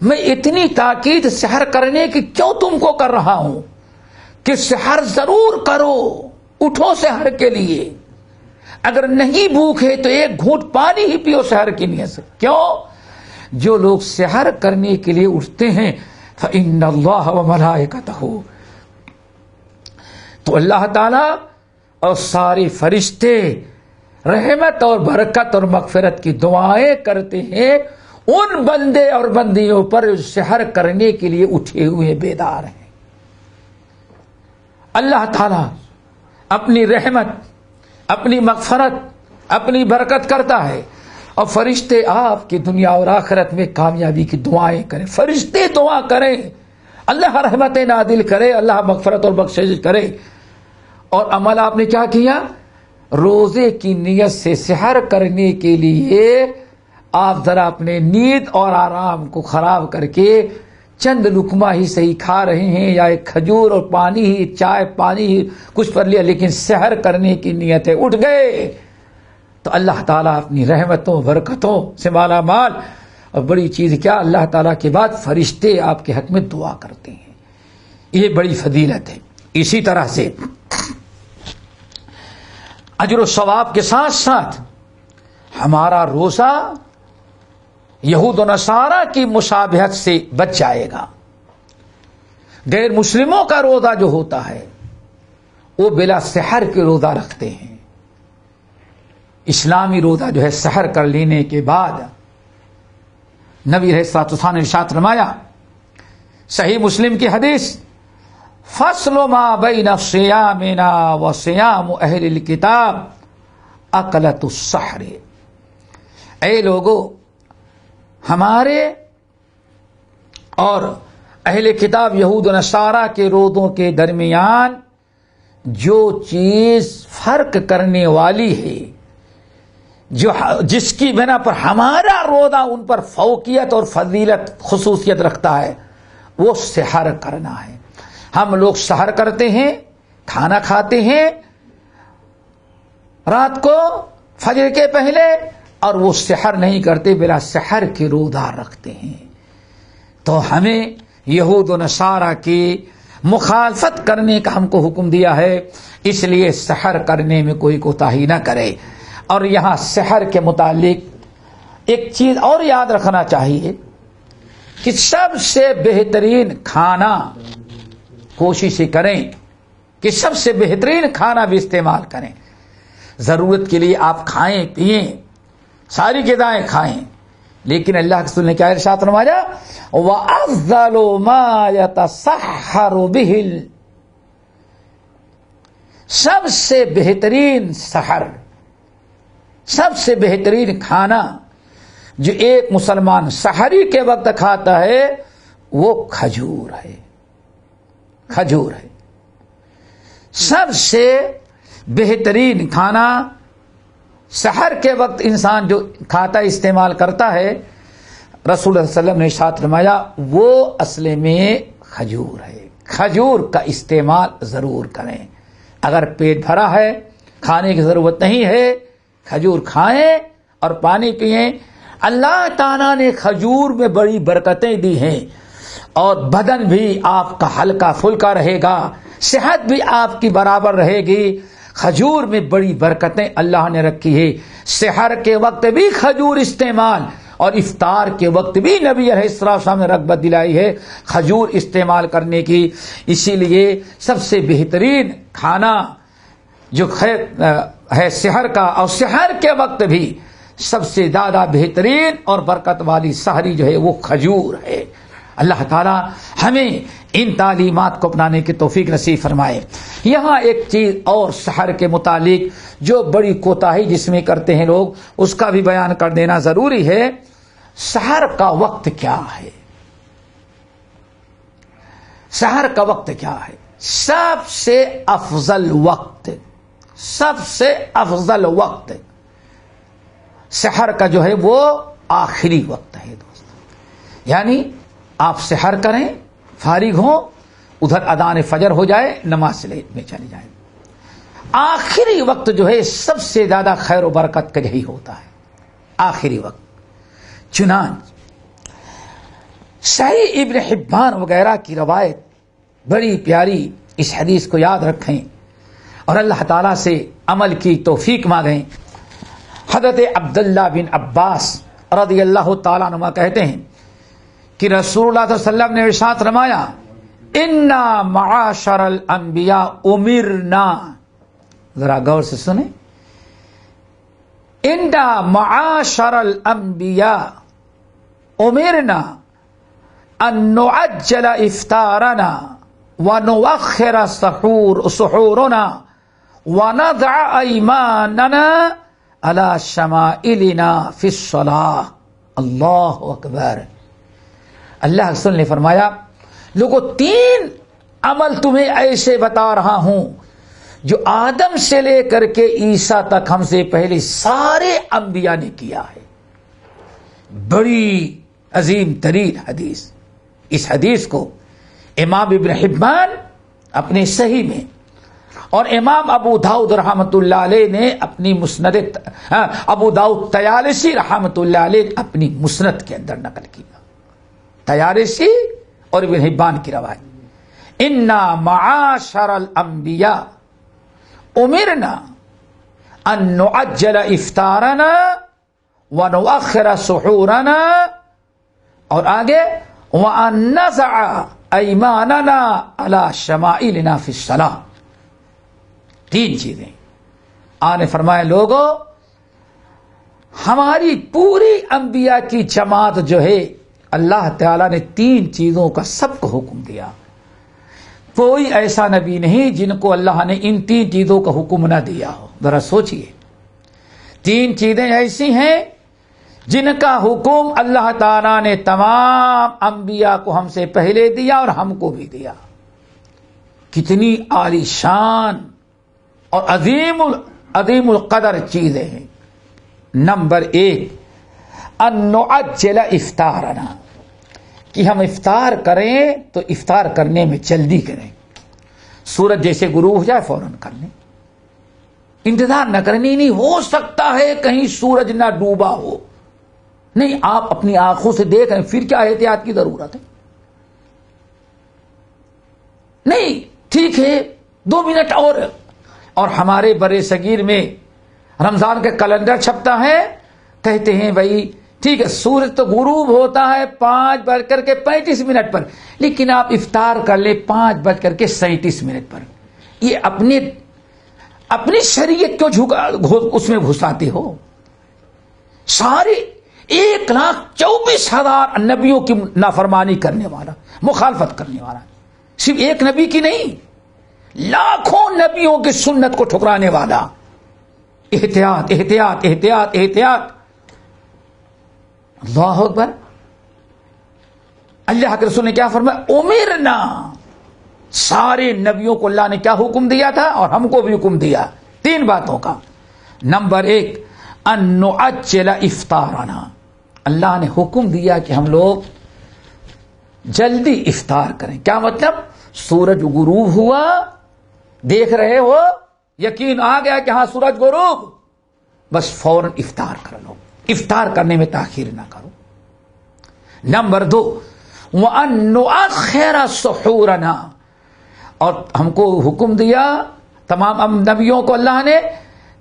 میں اتنی تاکید سحر کرنے کی کیوں تم کو کر رہا ہوں کہ سحر ضرور کرو, اٹھو سحر کے لیے. اگر نہیں بھوک ہے تو ایک گھونٹ پانی ہی پیو سحر کی نیت سے. کیوں؟ جو لوگ سحر کرنے کے لیے اٹھتے ہیں فَإِنَّ اللَّهَ وَمَلَائِكَتَهُ, تو اللہ تعالی اور سارے فرشتے رحمت اور برکت اور مغفرت کی دعائیں کرتے ہیں ان بندے اور بندیوں پر جو سحر کرنے کے لیے اٹھے ہوئے بیدار ہیں. اللہ تعالی اپنی رحمت, اپنی مغفرت, اپنی برکت کرتا ہے, اور فرشتے آپ کی دنیا اور آخرت میں کامیابی کی دعائیں کریں. فرشتے دعا کریں, اللہ رحمت نازل کرے, اللہ مغفرت اور بخشش کرے. اور عمل آپ نے کیا کیا؟ روزے کی نیت سے سحر کرنے کے لیے آپ ذرا اپنے نیند اور آرام کو خراب کر کے چند لقمہ ہی صحیح کھا رہے ہیں, یا ایک کھجور اور پانی ہی, چائے پانی ہی کچھ پر لیا, لیکن سحر کرنے کی نیت ہے, اٹھ گئے, تو اللہ تعالیٰ اپنی رحمتوں برکتوں سے مالا مال. اور بڑی چیز کیا, اللہ تعالیٰ کے بعد فرشتے آپ کے حق میں دعا کرتے ہیں. یہ بڑی فضیلت ہے. اسی طرح سے اجر و ثواب کے ساتھ ساتھ ہمارا روزہ یہود و نصارہ کی مشابہت سے بچ جائے گا. غیر مسلموں کا روزہ جو ہوتا ہے وہ بلا سحر کے روزہ رکھتے ہیں. اسلامی روزہ جو ہے سحر کر لینے کے بعد نبی علیہ الصلوۃ والسلام نے ارشاد فرمایا, صحیح مسلم کی حدیث, فصل ما بین صیامنا و صیام اہل الکتاب اکلۃ السحر. اے لوگو, ہمارے اور اہل کتاب یہود و نصارہ کے روزوں کے درمیان جو چیز فرق کرنے والی ہے، جس کی بنا پر ہمارا روزہ ان پر فوقیت اور فضیلت خصوصیت رکھتا ہے، وہ سحر کرنا ہے۔ ہم لوگ سحر کرتے ہیں، کھانا کھاتے ہیں رات کو فجر کے پہلے، اور وہ سحر نہیں کرتے، بلا سحر کے روزہ رکھتے ہیں۔ تو ہمیں یہود و نصارہ کی مخالفت کرنے کا ہم کو حکم دیا ہے، اس لیے سحر کرنے میں کوئی کوتاہی نہ کرے۔ اور یہاں سحر کے متعلق ایک چیز اور یاد رکھنا چاہیے کہ سب سے بہترین کھانا کوشش کریں کہ سب سے بہترین کھانا بھی استعمال کریں۔ ضرورت کے لیے آپ کھائیں پیئیں، ساری غذائیں کھائیں، لیکن اللہ کے رسول نے کیا ارشاد فرمایا؟ وَأَفْضَلُ مَا يَتَسَحَّرُ بِهِ، سب سے بہترین سحر، سب سے بہترین کھانا جو ایک مسلمان سحری کے وقت کھاتا ہے وہ کھجور ہے، کھجور ہے۔ سب سے بہترین کھانا سحر کے وقت انسان جو کھاتا استعمال کرتا ہے، رسول اللہ صلی اللہ علیہ وسلم نے ارشاد فرمایا وہ اصل میں کھجور ہے۔ کھجور کا استعمال ضرور کریں۔ اگر پیٹ بھرا ہے، کھانے کی ضرورت نہیں ہے، کھجور کھائیں اور پانی پئیں۔ اللہ تعالیٰ نے کھجور میں بڑی برکتیں دی ہیں، اور بدن بھی آپ کا ہلکا پھلکا رہے گا، صحت بھی آپ کی برابر رہے گی۔ کھجور میں بڑی برکتیں اللہ نے رکھی ہے۔ سحر کے وقت بھی کھجور استعمال، اور افطار کے وقت بھی نبی علیہ السلام نے رغبت دلائی ہے کھجور استعمال کرنے کی۔ اسی لیے سب سے بہترین کھانا جو ہے سحر کا، اور سحر کے وقت بھی سب سے زیادہ بہترین اور برکت والی سحری جو ہے وہ کھجور ہے۔ اللہ تعالی ہمیں ان تعلیمات کو اپنانے کی توفیق نصیب فرمائے۔ یہاں ایک چیز اور سحر کے متعلق جو بڑی کوتاہی جس میں کرتے ہیں لوگ، اس کا بھی بیان کر دینا ضروری ہے۔ سحر کا وقت کیا ہے؟ سحر کا وقت کیا ہے؟ سب سے افضل وقت، سب سے افضل وقت سحر کا جو ہے وہ آخری وقت ہے دوست۔ یعنی آپ سحر کریں، فارغ ہوں، ادھر اذان فجر ہو جائے، نماز میں چلے جائیں۔ آخری وقت جو ہے سب سے زیادہ خیر و برکت کا یہی ہوتا ہے، آخری وقت۔ چنانچہ صحیح ابن حبان وغیرہ کی روایت بڑی پیاری، اس حدیث کو یاد رکھیں اور اللہ تعالیٰ سے عمل کی توفیق مانگیں۔ حضرت عبداللہ بن عباس رضی اللہ تعالیٰ عنہ کہتے ہیں کہ رسول اللہ صلی اللہ علیہ وسلم نے ارشاد فرمایا انا معاشر الانبیاء امرنا، ذرا غور سے سنیں، انا معاشر الانبیاء امرنا ان نعجل افطارنا ونؤخر سحورنا ونضع ایماننا على شمائلنا فی الصلاۃ۔ اللہ اکبر۔ اللہ رسول نے فرمایا لوگوں، 3 عمل تمہیں ایسے بتا رہا ہوں جو آدم سے لے کر کے عیسیٰ تک ہم سے پہلے سارے انبیاء نے کیا ہے۔ بڑی عظیم ترین حدیث۔ اس حدیث کو امام ابن حبان اپنے صحیح میں اور امام ابو داؤد رحمۃ اللہ علیہ نے اپنی مسند، ابو داؤد طیالسی رحمۃ اللہ علیہ اپنی مسند کے اندر نقل کیا۔ طیالسی اور ابن حبان کی روایت، انا معاشر الانبیاء امرنا ان نعجل افطارنا ونؤخر سحورنا، اور آگے وان نضع ایماننا علی شمائلنا فی الصلاۃ۔ 3 چیزیں آپ نے فرمایا لوگوں، ہماری پوری انبیاء کی جماعت جو ہے اللہ تعالیٰ نے 3 چیزوں کا سب کو حکم دیا۔ کوئی ایسا نبی نہیں جن کو اللہ نے ان 3 چیزوں کا حکم نہ دیا ہو۔ ذرا سوچئے، 3 چیزیں ایسی ہیں جن کا حکم اللہ تعالیٰ نے تمام انبیاء کو ہم سے پہلے دیا اور ہم کو بھی دیا. کتنی عالی شان اور عظیم القدر چیزیں ہیں. نمبر 1 ان نعجل افطارنا، کہ ہم افطار کریں تو افطار کرنے میں جلدی کریں. سورج جیسے غروب ہو جائے فوراً کر لیں، انتظار نہ کریں. نہیں ہو سکتا ہے کہیں سورج نہ ڈوبا ہو. نہیں، آپ اپنی آنکھوں سے دیکھ رہے ہیں، پھر کیا احتیاط کی ضرورت ہے؟ نہیں، ٹھیک ہے 2 منٹ اور ہمارے برے صغیر میں رمضان کا کیلنڈر چھپتا ہے، کہتے ہیں بھائی ٹھیک ہے سورج تو غروب ہوتا ہے 5:35 پر، لیکن آپ افطار کر لیں 5:37 پر. یہ اپنی شریعت کو اس میں گھساتے ہو. سارے 1,24,000 نبیوں کی نافرمانی کرنے والا، مخالفت کرنے والا، صرف ایک نبی کی نہیں، لاکھوں نبیوں کی سنت کو ٹھکرانے والا. احتیاط احتیاط احتیاط احتیاط. اللہ اکبر. اللہ کے رسول نے کیا فرمایا؟ امرنا. سارے نبیوں کو اللہ نے کیا حکم دیا تھا اور ہم کو بھی حکم دیا 3 باتوں کا. نمبر 1 ان نعجل افطارنا، اللہ نے حکم دیا کہ ہم لوگ جلدی افطار کریں. کیا مطلب؟ سورج غروب ہوا، دیکھ رہے ہو، یقین آ گیا کہ ہاں سورج غروب، بس فوراً افطار کر لو. افطار کرنے میں تاخیر نہ کرو. نمبر 2 وَأَن نُؤَخِّرَ سُحُورَنَا، اور ہم کو حکم دیا تمام نبیوں کو اللہ نے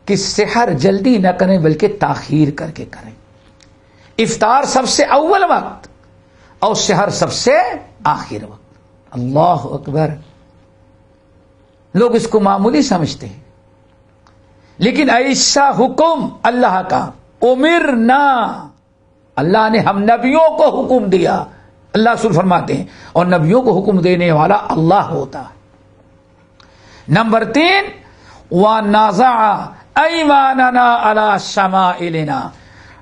کہ سحر جلدی نہ کریں بلکہ تاخیر کر کے کریں. افطار سب سے اول وقت اور سحر سب سے آخر وقت. اللہ اکبر. لوگ اس کو معمولی سمجھتے ہیں، لیکن ایسا حکم اللہ کا. امرنا، اللہ نے ہم نبیوں کو حکم دیا. اللہ رسول فرماتے ہیں اور نبیوں کو حکم دینے والا اللہ ہوتا ہے. نمبر 3 وَنَزَعَ أَيْمَانَنَا عَلَى شَمَائِلِنَا،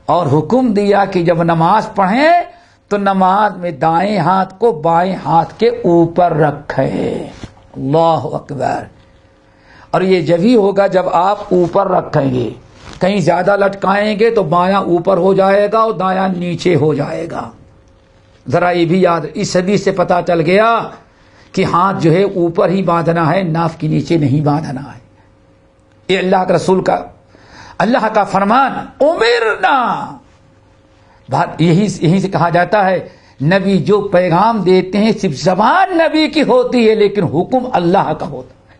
اور حکم دیا کہ جب نماز پڑھیں تو نماز میں دائیں ہاتھ کو بائیں ہاتھ کے اوپر رکھیں. اللہ اکبر. اور یہ جب ہی ہوگا جب آپ اوپر رکھیں گے. کہیں زیادہ لٹکائیں گے تو بایاں اوپر ہو جائے گا اور دایاں نیچے ہو جائے گا. ذرا یہ بھی یاد، اس حدیث سے پتا چل گیا کہ ہاتھ جو ہے اوپر ہی باندھنا ہے، ناف کے نیچے نہیں باندھنا ہے. یہ اللہ کے رسول کا، اللہ کا فرمان. امرنا، بات یہی سے کہا جاتا ہے نبی جو پیغام دیتے ہیں صرف زبان نبی کی ہوتی ہے لیکن حکم اللہ کا ہوتا ہے.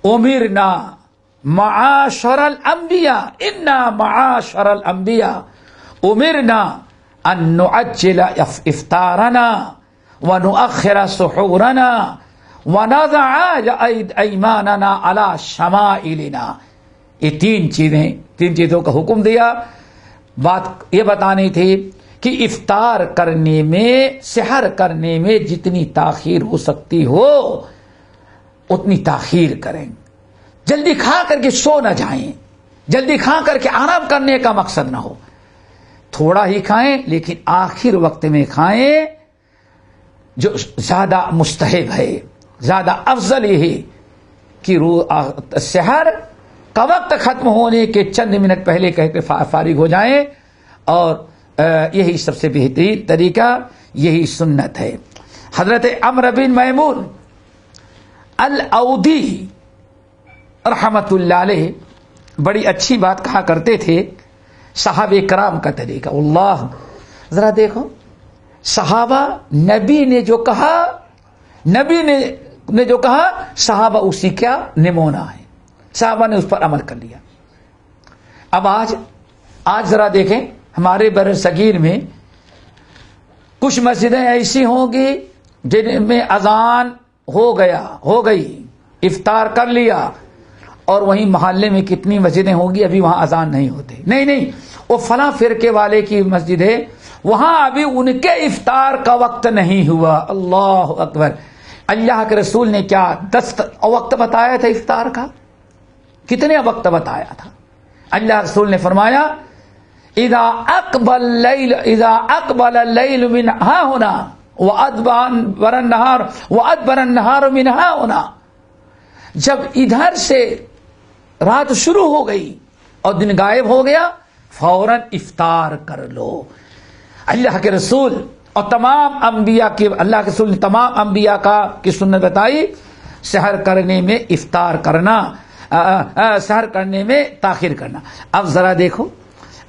امرنا معاشر الانبیاء، انا معاشر الانبیاء امرنا ان نعجل افطارنا ونؤخر سحورنا ونضع ایماننا علی شمائلنا. یہ 3 چیزوں کا حکم دیا. بات یہ بتانی تھی کہ افطار کرنے میں، سحر کرنے میں جتنی تاخیر ہو سکتی ہو اتنی تاخیر کریں. جلدی کھا کر کے سو نہ جائیں، جلدی کھا کر کے آرام کرنے کا مقصد نہ ہو. تھوڑا ہی کھائیں لیکن آخر وقت میں کھائیں، جو زیادہ مستحب ہے، زیادہ افضل یہ ہے کہ سحر کا وقت ختم ہونے کے چند منٹ پہلے کہہ کے فارغ ہو جائیں. اور یہی سب سے بہترین طریقہ، یہی سنت ہے. حضرت عمرو بن میمون الاودی رحمت اللہ علیہ بڑی اچھی بات کہا کرتے تھے. صحابہ کرام کا طریقہ، اللہ ذرا دیکھو، صحابہ نبی نے جو کہا، نبی نے جو کہا صحابہ اسی کا نمونہ ہے، صحابہ نے اس پر عمل کر لیا. اب آج ذرا دیکھیں ہمارے بر صغیر میں کچھ مسجدیں ایسی ہوں گی جن میں اذان ہو گئی، افطار کر لیا، اور وہیں محلے میں کتنی مسجدیں ہوں گی ابھی وہاں اذان نہیں ہوتے. نہیں، وہ فلاں فرقے والے کی مسجد ہے، وہاں ابھی ان کے افطار کا وقت نہیں ہوا. اللہ اکبر. اللہ کے رسول نے کیا 10 وقت بتایا تھا افطار کا؟ کتنے وقت بتایا تھا؟ اللہ رسول نے فرمایا اذا اقبل اللیل من ہا ہونا وادبر النہار من ہا ہونا، جب ادھر سے رات شروع ہو گئی اور دن غائب ہو گیا فوراً افطار کر لو۔ اللہ کے رسول اور تمام انبیاء کی، اللہ کے رسول نے تمام انبیاء کی سنت بتائی، سحر کرنے میں افطار کرنا، سحر کرنے میں تاخیر کرنا۔ اب ذرا دیکھو،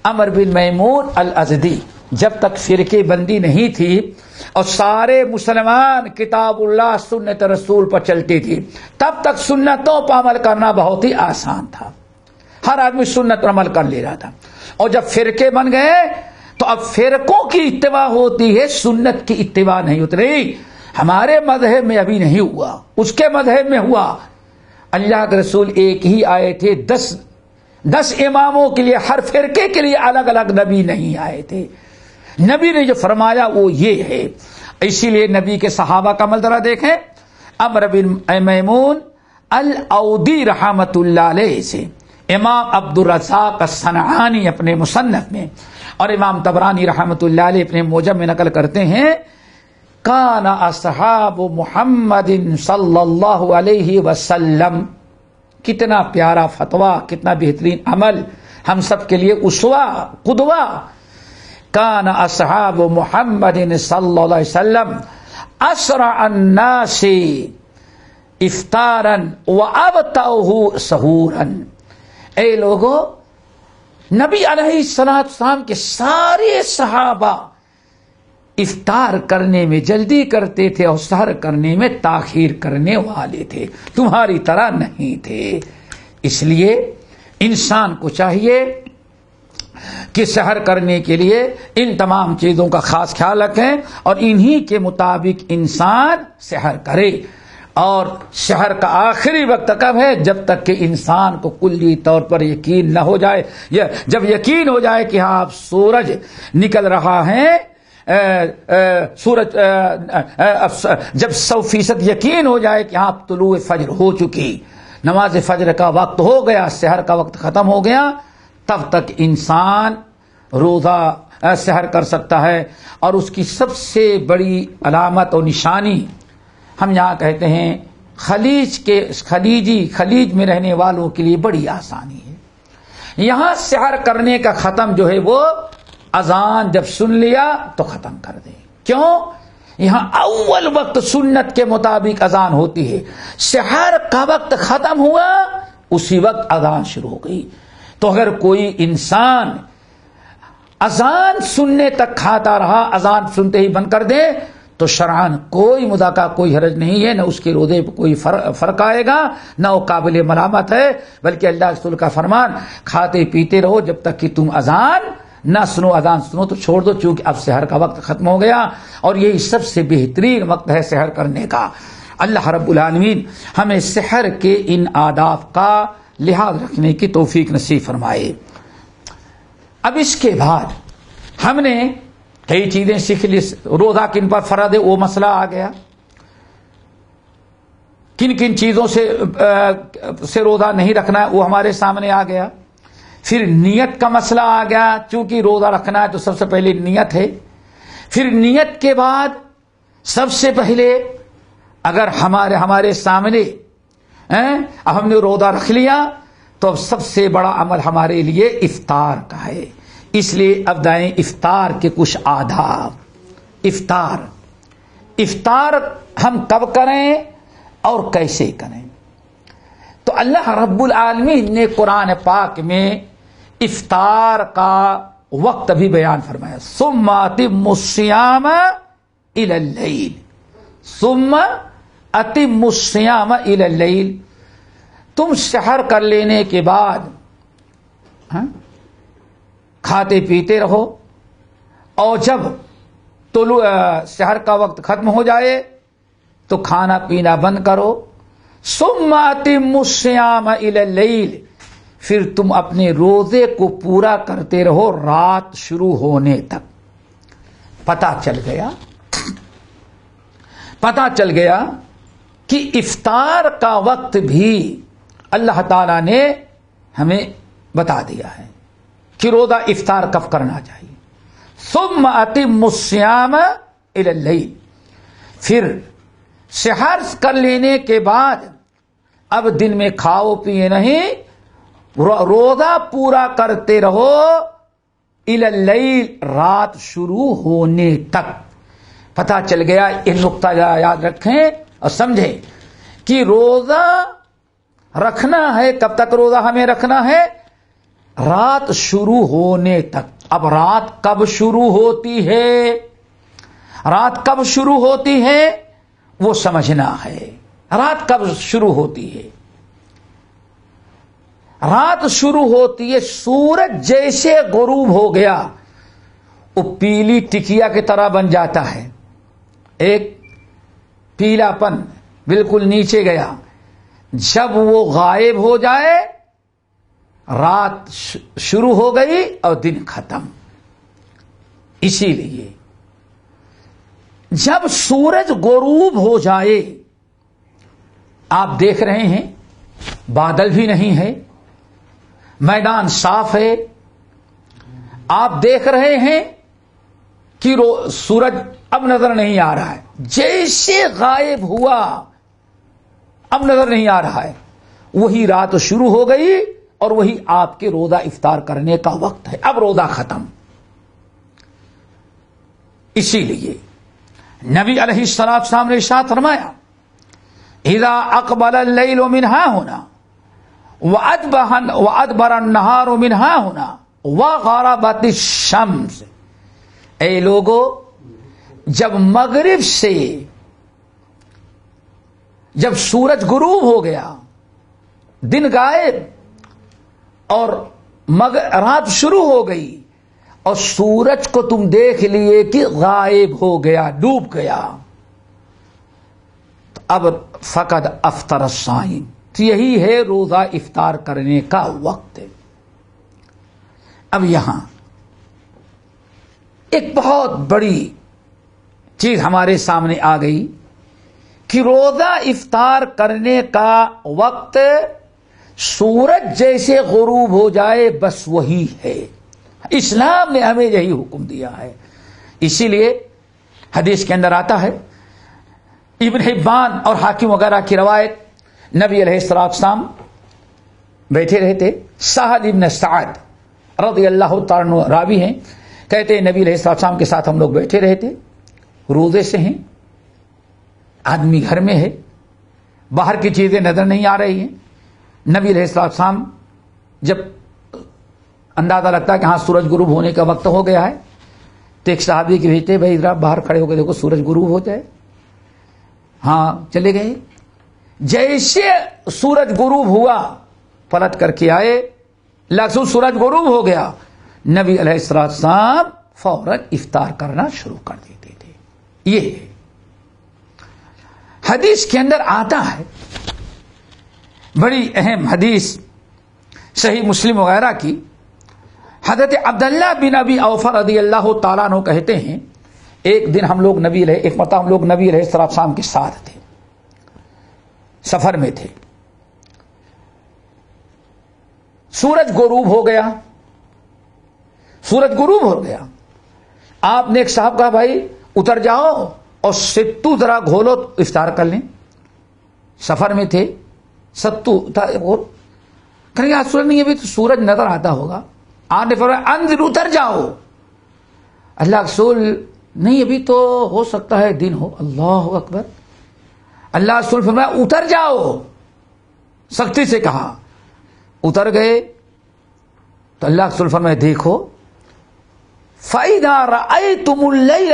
عمر بن میمون الازدی جب تک فرقے بندی نہیں تھی اور سارے مسلمان کتاب اللہ سنت رسول پر چلتی تھی، تب تک سنتوں پر عمل کرنا بہت ہی آسان تھا، ہر آدمی سنت پر عمل کر لے رہا تھا۔ اور جب فرقے بن گئے تو اب فرقوں کی اتباع ہوتی ہے، سنت کی اتباع نہیں ہوتی۔ نہیں، ہمارے مذہب میں ابھی نہیں ہوا، اس کے مذہب میں ہوا۔ اللہ کے رسول ایک ہی آئے تھے، 10 اماموں کے لیے، ہر فرقے کے لیے الگ الگ نبی نہیں آئے تھے۔ نبی نے جو فرمایا وہ یہ ہے۔ اسی لیے نبی کے صحابہ کا عمل ذرا دیکھیں۔ عمر بن میمون الاودی رحمت اللہ علیہ سے امام عبد الرزاق الصنعانی اپنے مصنف میں اور امام طبرانی رحمت اللہ علیہ اپنے موجم میں نقل کرتے ہیں، کان اصحاب محمد صلی اللہ علیہ وسلم، کتنا پیارا فتویٰ، کتنا بہترین عمل ہم سب کے لیے اسوہ قدوہ۔ کان اصحاب محمد صلی اللہ علیہ وسلم اسرع الناس افطارا وابطأہ سحورا۔ اے لوگو، نبی علیہ السلام کے سارے صحابہ افطار کرنے میں جلدی کرتے تھے اور سحر کرنے میں تاخیر کرنے والے تھے، تمہاری طرح نہیں تھے۔ اس لیے انسان کو چاہیے کہ سحر کرنے کے لیے ان تمام چیزوں کا خاص خیال رکھیں اور انہی کے مطابق انسان سحر کرے۔ اور سحر کا آخری وقت کب ہے؟ جب تک کہ انسان کو کلی طور پر یقین نہ ہو جائے، جب یقین ہو جائے کہ ہاں اب سورج نکل رہا ہے، سورج جب 100% یقین ہو جائے کہ ہاں طلوع فجر ہو چکی، نماز فجر کا وقت ہو گیا، سحر کا وقت ختم ہو گیا، تب تک انسان روزہ سحر کر سکتا ہے۔ اور اس کی سب سے بڑی علامت اور نشانی ہم یہاں کہتے ہیں خلیج میں رہنے والوں کے لیے بڑی آسانی ہے۔ یہاں سحر کرنے کا ختم جو ہے وہ اذان جب سن لیا تو ختم کر دے۔ کیوں؟ یہاں اول وقت سنت کے مطابق اذان ہوتی ہے، سحر کا وقت ختم ہوا اسی وقت اذان شروع ہو گئی۔ تو اگر کوئی انسان اذان سننے تک کھاتا رہا، اذان سنتے ہی بند کر دے تو شرعاً کوئی مذاکرہ، کوئی حرج نہیں ہے، نہ اس کے روزے پہ کوئی فرق آئے گا، نہ وہ قابل ملامت ہے، بلکہ اللہ کے رسول کا فرمان، کھاتے پیتے رہو جب تک کہ تم اذان نہ سنو، اذان سنو تو چھوڑ دو، چونکہ اب سحر کا وقت ختم ہو گیا اور یہی سب سے بہترین وقت ہے سحر کرنے کا۔ اللہ رب العالمین ہمیں سحر کے ان آداب کا لحاظ رکھنے کی توفیق نصیب فرمائے۔ اب اس کے بعد ہم نے کئی چیزیں سیکھ لی، روزہ کن پر فرض ہے وہ مسئلہ آ گیا، کن کن چیزوں سے روزہ نہیں رکھنا ہے وہ ہمارے سامنے آ گیا۔ پھر نیت کا مسئلہ آ گیا، چونکہ روزہ رکھنا ہے تو سب سے پہلے نیت ہے۔ پھر نیت کے بعد سب سے پہلے اگر ہمارے سامنے اب ہم نے روزہ رکھ لیا تو اب سب سے بڑا عمل ہمارے لیے افطار کا ہے۔ اس لیے اب دائیں افطار کے کچھ آداب۔ افطار ہم کب کریں اور کیسے کریں؟ تو اللہ رب العالمین نے قرآن پاک میں افطار کا وقت بھی بیان فرمایا، ثم اتموا الصیام الی اللیل، ثم اتموا الصیام الی اللیل، تم سحر کر لینے کے بعد کھاتے پیتے رہو اور جب سحر کا وقت ختم ہو جائے تو کھانا پینا بند کرو، ثم اتموا الصیام الی اللیل، پھر تم اپنے روزے کو پورا کرتے رہو رات شروع ہونے تک۔ پتہ چل گیا کہ افطار کا وقت بھی اللہ تعالی نے ہمیں بتا دیا ہے۔ کہ روزہ افطار کب کرنا چاہیے. ثم اتم الصیام الی اللیل، پھر سحر کر لینے کے بعد اب دن میں کھاؤ پیے نہیں، روزہ پورا کرتے رہو الی اللیل، رات شروع ہونے تک. پتہ چل گیا. یہ نقطہ یاد رکھیں اور سمجھیں کہ روزہ رکھنا ہے. کب تک روزہ ہمیں رکھنا ہے؟ رات شروع ہونے تک. اب رات کب شروع ہوتی ہے؟ رات کب شروع ہوتی ہے وہ سمجھنا ہے. رات کب شروع ہوتی ہے؟ رات شروع ہوتی ہے سورج جیسے غروب ہو گیا، وہ پیلی ٹکیا کی طرح بن جاتا ہے. ایک پیلا پن بالکل نیچے گیا. جب وہ غائب ہو جائے رات شروع ہو گئی اور دن ختم. اسی لیے جب سورج غروب ہو جائے، آپ دیکھ رہے ہیں بادل بھی نہیں ہے، میدان صاف ہے، آپ دیکھ رہے ہیں کہ سورج اب نظر نہیں آ رہا ہے. جیسے غائب ہوا اب نظر نہیں آ رہا ہے، وہی رات شروع ہو گئی اور وہی آپ کے روزہ افطار کرنے کا وقت ہے. اب روزہ ختم. اسی لیے نبی علیہ السلام نے ارشاد فرمایا اذا اقبل اللیل من ہاہنا وادبر النہار من ہاہنا وغربت الشمس. اے لوگو، جب مغرب سے جب سورج غروب ہو گیا، دن غائب اور رات شروع ہو گئی اور سورج کو تم دیکھ لیے کہ غائب ہو گیا، ڈوب گیا، تو اب فقد افطر الصائم، یہی ہے روزہ افطار کرنے کا وقت. اب یہاں ایک بہت بڑی چیز ہمارے سامنے آ گئی کہ روزہ افطار کرنے کا وقت سورج جیسے غروب ہو جائے بس وہی ہے. اسلام نے ہمیں یہی حکم دیا ہے. اسی لیے حدیث کے اندر آتا ہے، ابن حبان اور حاکم وغیرہ کی روایت، نبی علیہ السلام بیٹھے رہتے. سہل ابن سعد رضی اللہ تعالیٰ عنہ راوی ہیں، کہتے ہیں نبی علیہ السلام کے ساتھ ہم لوگ بیٹھے رہتے، روزے سے ہیں، آدمی گھر میں ہے، باہر کی چیزیں نظر نہیں آ رہی ہیں. نبی علیہ السلام جب اندازہ لگتا ہے کہ ہاں سورج غروب ہونے کا وقت ہو گیا ہے تو ایک صحابی کے بھیجتے، بھائی ذرا باہر کھڑے ہو کے دیکھو سورج غروب ہو جائے. ہاں چلے گئے. جیسے سورج غروب ہوا پلٹ کر کے آئے، لفظ سورج غروب ہو گیا، نبی علیہ السلام فوراً افطار کرنا شروع کر دیتے تھے. یہ حدیث کے اندر آتا ہے، بڑی اہم حدیث صحیح مسلم وغیرہ کی. حضرت عبداللہ بن ابی اوفا رضی اللہ تعالیٰ عنہ کہتے ہیں، ایک مرتبہ ہم لوگ نبی علیہ السلام کے ساتھ تھے، سفر میں تھے. سورج غروب ہو گیا. آپ نے ایک صاحب کہا بھائی اتر جاؤ اور ستو ذرا گھولو افطار کر لیں. سفر میں تھے، ستو کہیں آج سورج نہیں، ابھی تو سورج نظر آتا ہوگا. آپ نے فرمایا انظر، اتر جاؤ. اللہ رسول نہیں ابھی تو ہو سکتا ہے دن ہو. اللہ اکبر. اللہ رسول فرمایا اتر جاؤ، سختی سے کہا. اتر گئے تو اللہ رسول فرمایا دیکھو فَإِذَا رَأَيْتُمُ اللَّيْلَ،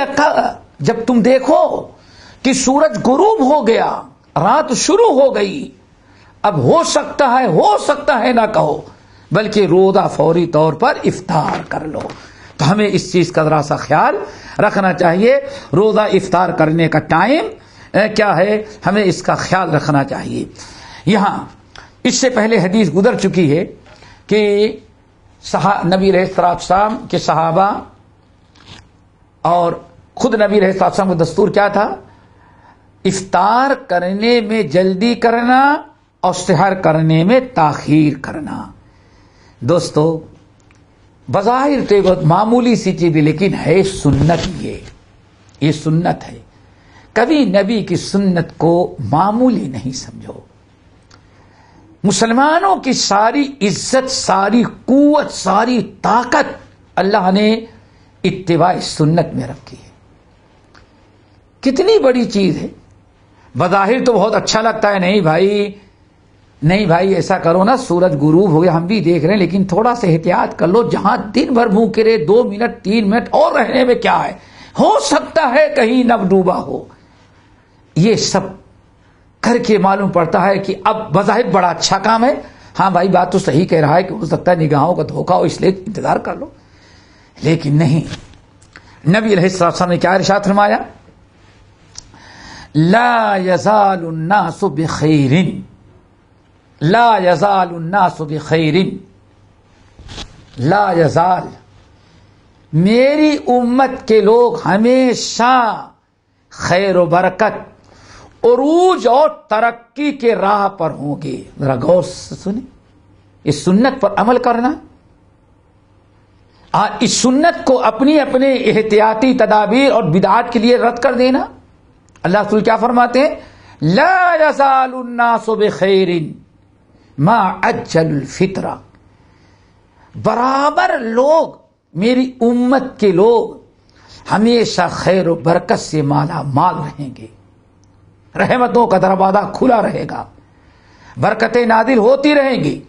جب تم دیکھو کہ سورج غروب ہو گیا، رات شروع ہو گئی، اب ہو سکتا ہے نہ کہو بلکہ روزہ فوری طور پر افطار کر لو. تو ہمیں اس چیز کا ذرا سا خیال رکھنا چاہیے. روزہ افطار کرنے کا ٹائم کیا ہے، ہمیں اس کا خیال رکھنا چاہیے. یہاں اس سے پہلے حدیث گزر چکی ہے کہ نبی علیہ السلام کے صحابہ اور خود نبی علیہ السلام کا دستور کیا تھا، افطار کرنے میں جلدی کرنا اور سحر کرنے میں تاخیر کرنا. دوستو بظاہر تو ایک معمولی سی چیز ہے، لیکن ہے سنت، یہ سنت ہے. کبھی نبی کی سنت کو معمولی نہیں سمجھو. مسلمانوں کی ساری عزت، ساری قوت، ساری طاقت اللہ نے اتباع سنت میں رکھی ہے. کتنی بڑی چیز ہے. بظاہر تو بہت اچھا لگتا ہے، نہیں بھائی ایسا کرو نا، سورج غروب ہو گیا ہم بھی دیکھ رہے ہیں، لیکن تھوڑا سا احتیاط کر لو. جہاں دن بھر بھوکے رہے 2 منٹ 3 منٹ اور رہنے میں کیا ہے، ہو سکتا ہے کہیں نب ڈوبا ہو. یہ سب کر کے معلوم پڑتا ہے کہ اب بظاہر بڑا اچھا کام ہے. ہاں بھائی بات تو صحیح کہہ رہا ہے کہ ہو سکتا ہے نگاہوں کا دھوکا ہو، اس لیے انتظار کر لو. لیکن نہیں، نبی علیہ السلام نے کیا ارشاد فرمایا؟ لا یزال الناس بخیر، لا یزال الناس بخیر، لا یزال، میری امت کے لوگ ہمیشہ خیر و برکت، عروج اور ترقی کے راہ پر ہوں گے. ذرا غور سے سنیں، اس سنت پر عمل کرنا، اس سنت کو اپنی اپنے احتیاطی تدابیر اور بدعات کے لیے رد کر دینا. اللہ رسول کیا فرماتے ہیں؟ لا یزال الناس بخیر ما عجل الفطرہ، برابر لوگ، میری امت کے لوگ ہمیشہ خیر و برکت سے مالا مال رہیں گے. رحمتوں کا دروازہ کھلا رہے گا، برکتیں نازل ہوتی رہیں گی،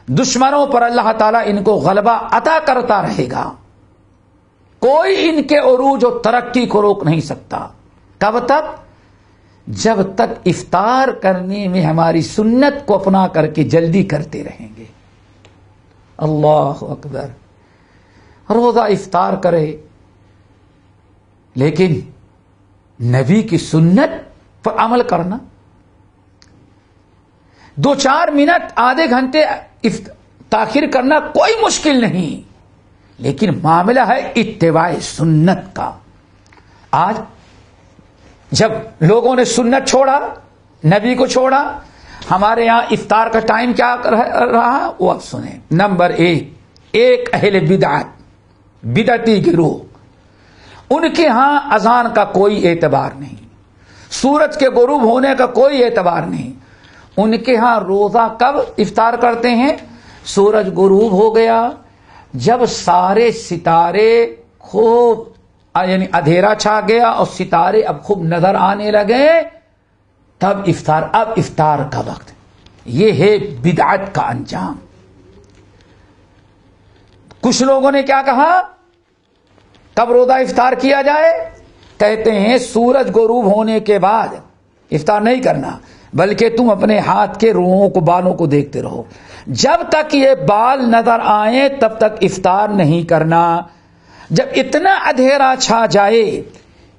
دشمنوں پر اللہ تعالیٰ ان کو غلبہ عطا کرتا رہے گا. کوئی ان کے عروج و ترقی کو روک نہیں سکتا. کب تک؟ جب تک افطار کرنے میں ہماری سنت کو اپنا کر کے جلدی کرتے رہیں گے. اللہ اکبر. روزہ افطار کرے لیکن نبی کی سنت پر عمل کرنا. 2-4 منٹ آدھے گھنٹے تاخیر کرنا کوئی مشکل نہیں، لیکن معاملہ ہے اتباع سنت کا. آج جب لوگوں نے سنت چھوڑا، نبی کو چھوڑا، ہمارے ہاں افطار کا ٹائم کیا رہا وہ اب سنیں. نمبر 1 اہل بدعتی گروہ، ان کے ہاں اذان کا کوئی اعتبار نہیں، سورج کے غروب ہونے کا کوئی اعتبار نہیں. ان کے ہاں روزہ کب افطار کرتے ہیں؟ سورج غروب ہو گیا، جب سارے ستارے خوب یعنی اندھیرا چھا گیا اور ستارے اب خوب نظر آنے لگے، تب افطار. اب افطار کا وقت. یہ ہے بدعت کا انجام. کچھ لوگوں نے کیا کہا؟ کب روزہ افطار کیا جائے؟ کہتے ہیں سورج غروب ہونے کے بعد افطار نہیں کرنا، بلکہ تم اپنے ہاتھ کے روؤں کو، بالوں کو دیکھتے رہو، جب تک یہ بال نظر آئیں تب تک افطار نہیں کرنا. جب اتنا اندھیرا چھا جائے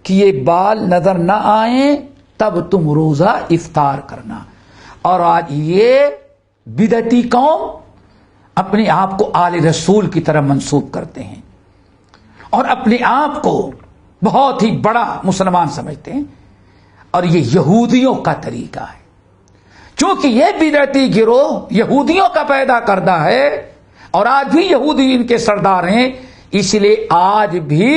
کہ یہ بال نظر نہ آئیں تب تم روزہ افطار کرنا. اور آج یہ بدعتی قوم اپنے آپ کو آل رسول کی طرح منسوب کرتے ہیں اور اپنے آپ کو بہت ہی بڑا مسلمان سمجھتے ہیں، اور یہ یہودیوں کا طریقہ ہے. چونکہ یہ بدعتی گروہ یہودیوں کا پیدا کردہ ہے اور آج بھی یہودی ان کے سردار ہیں، اس لیے آج بھی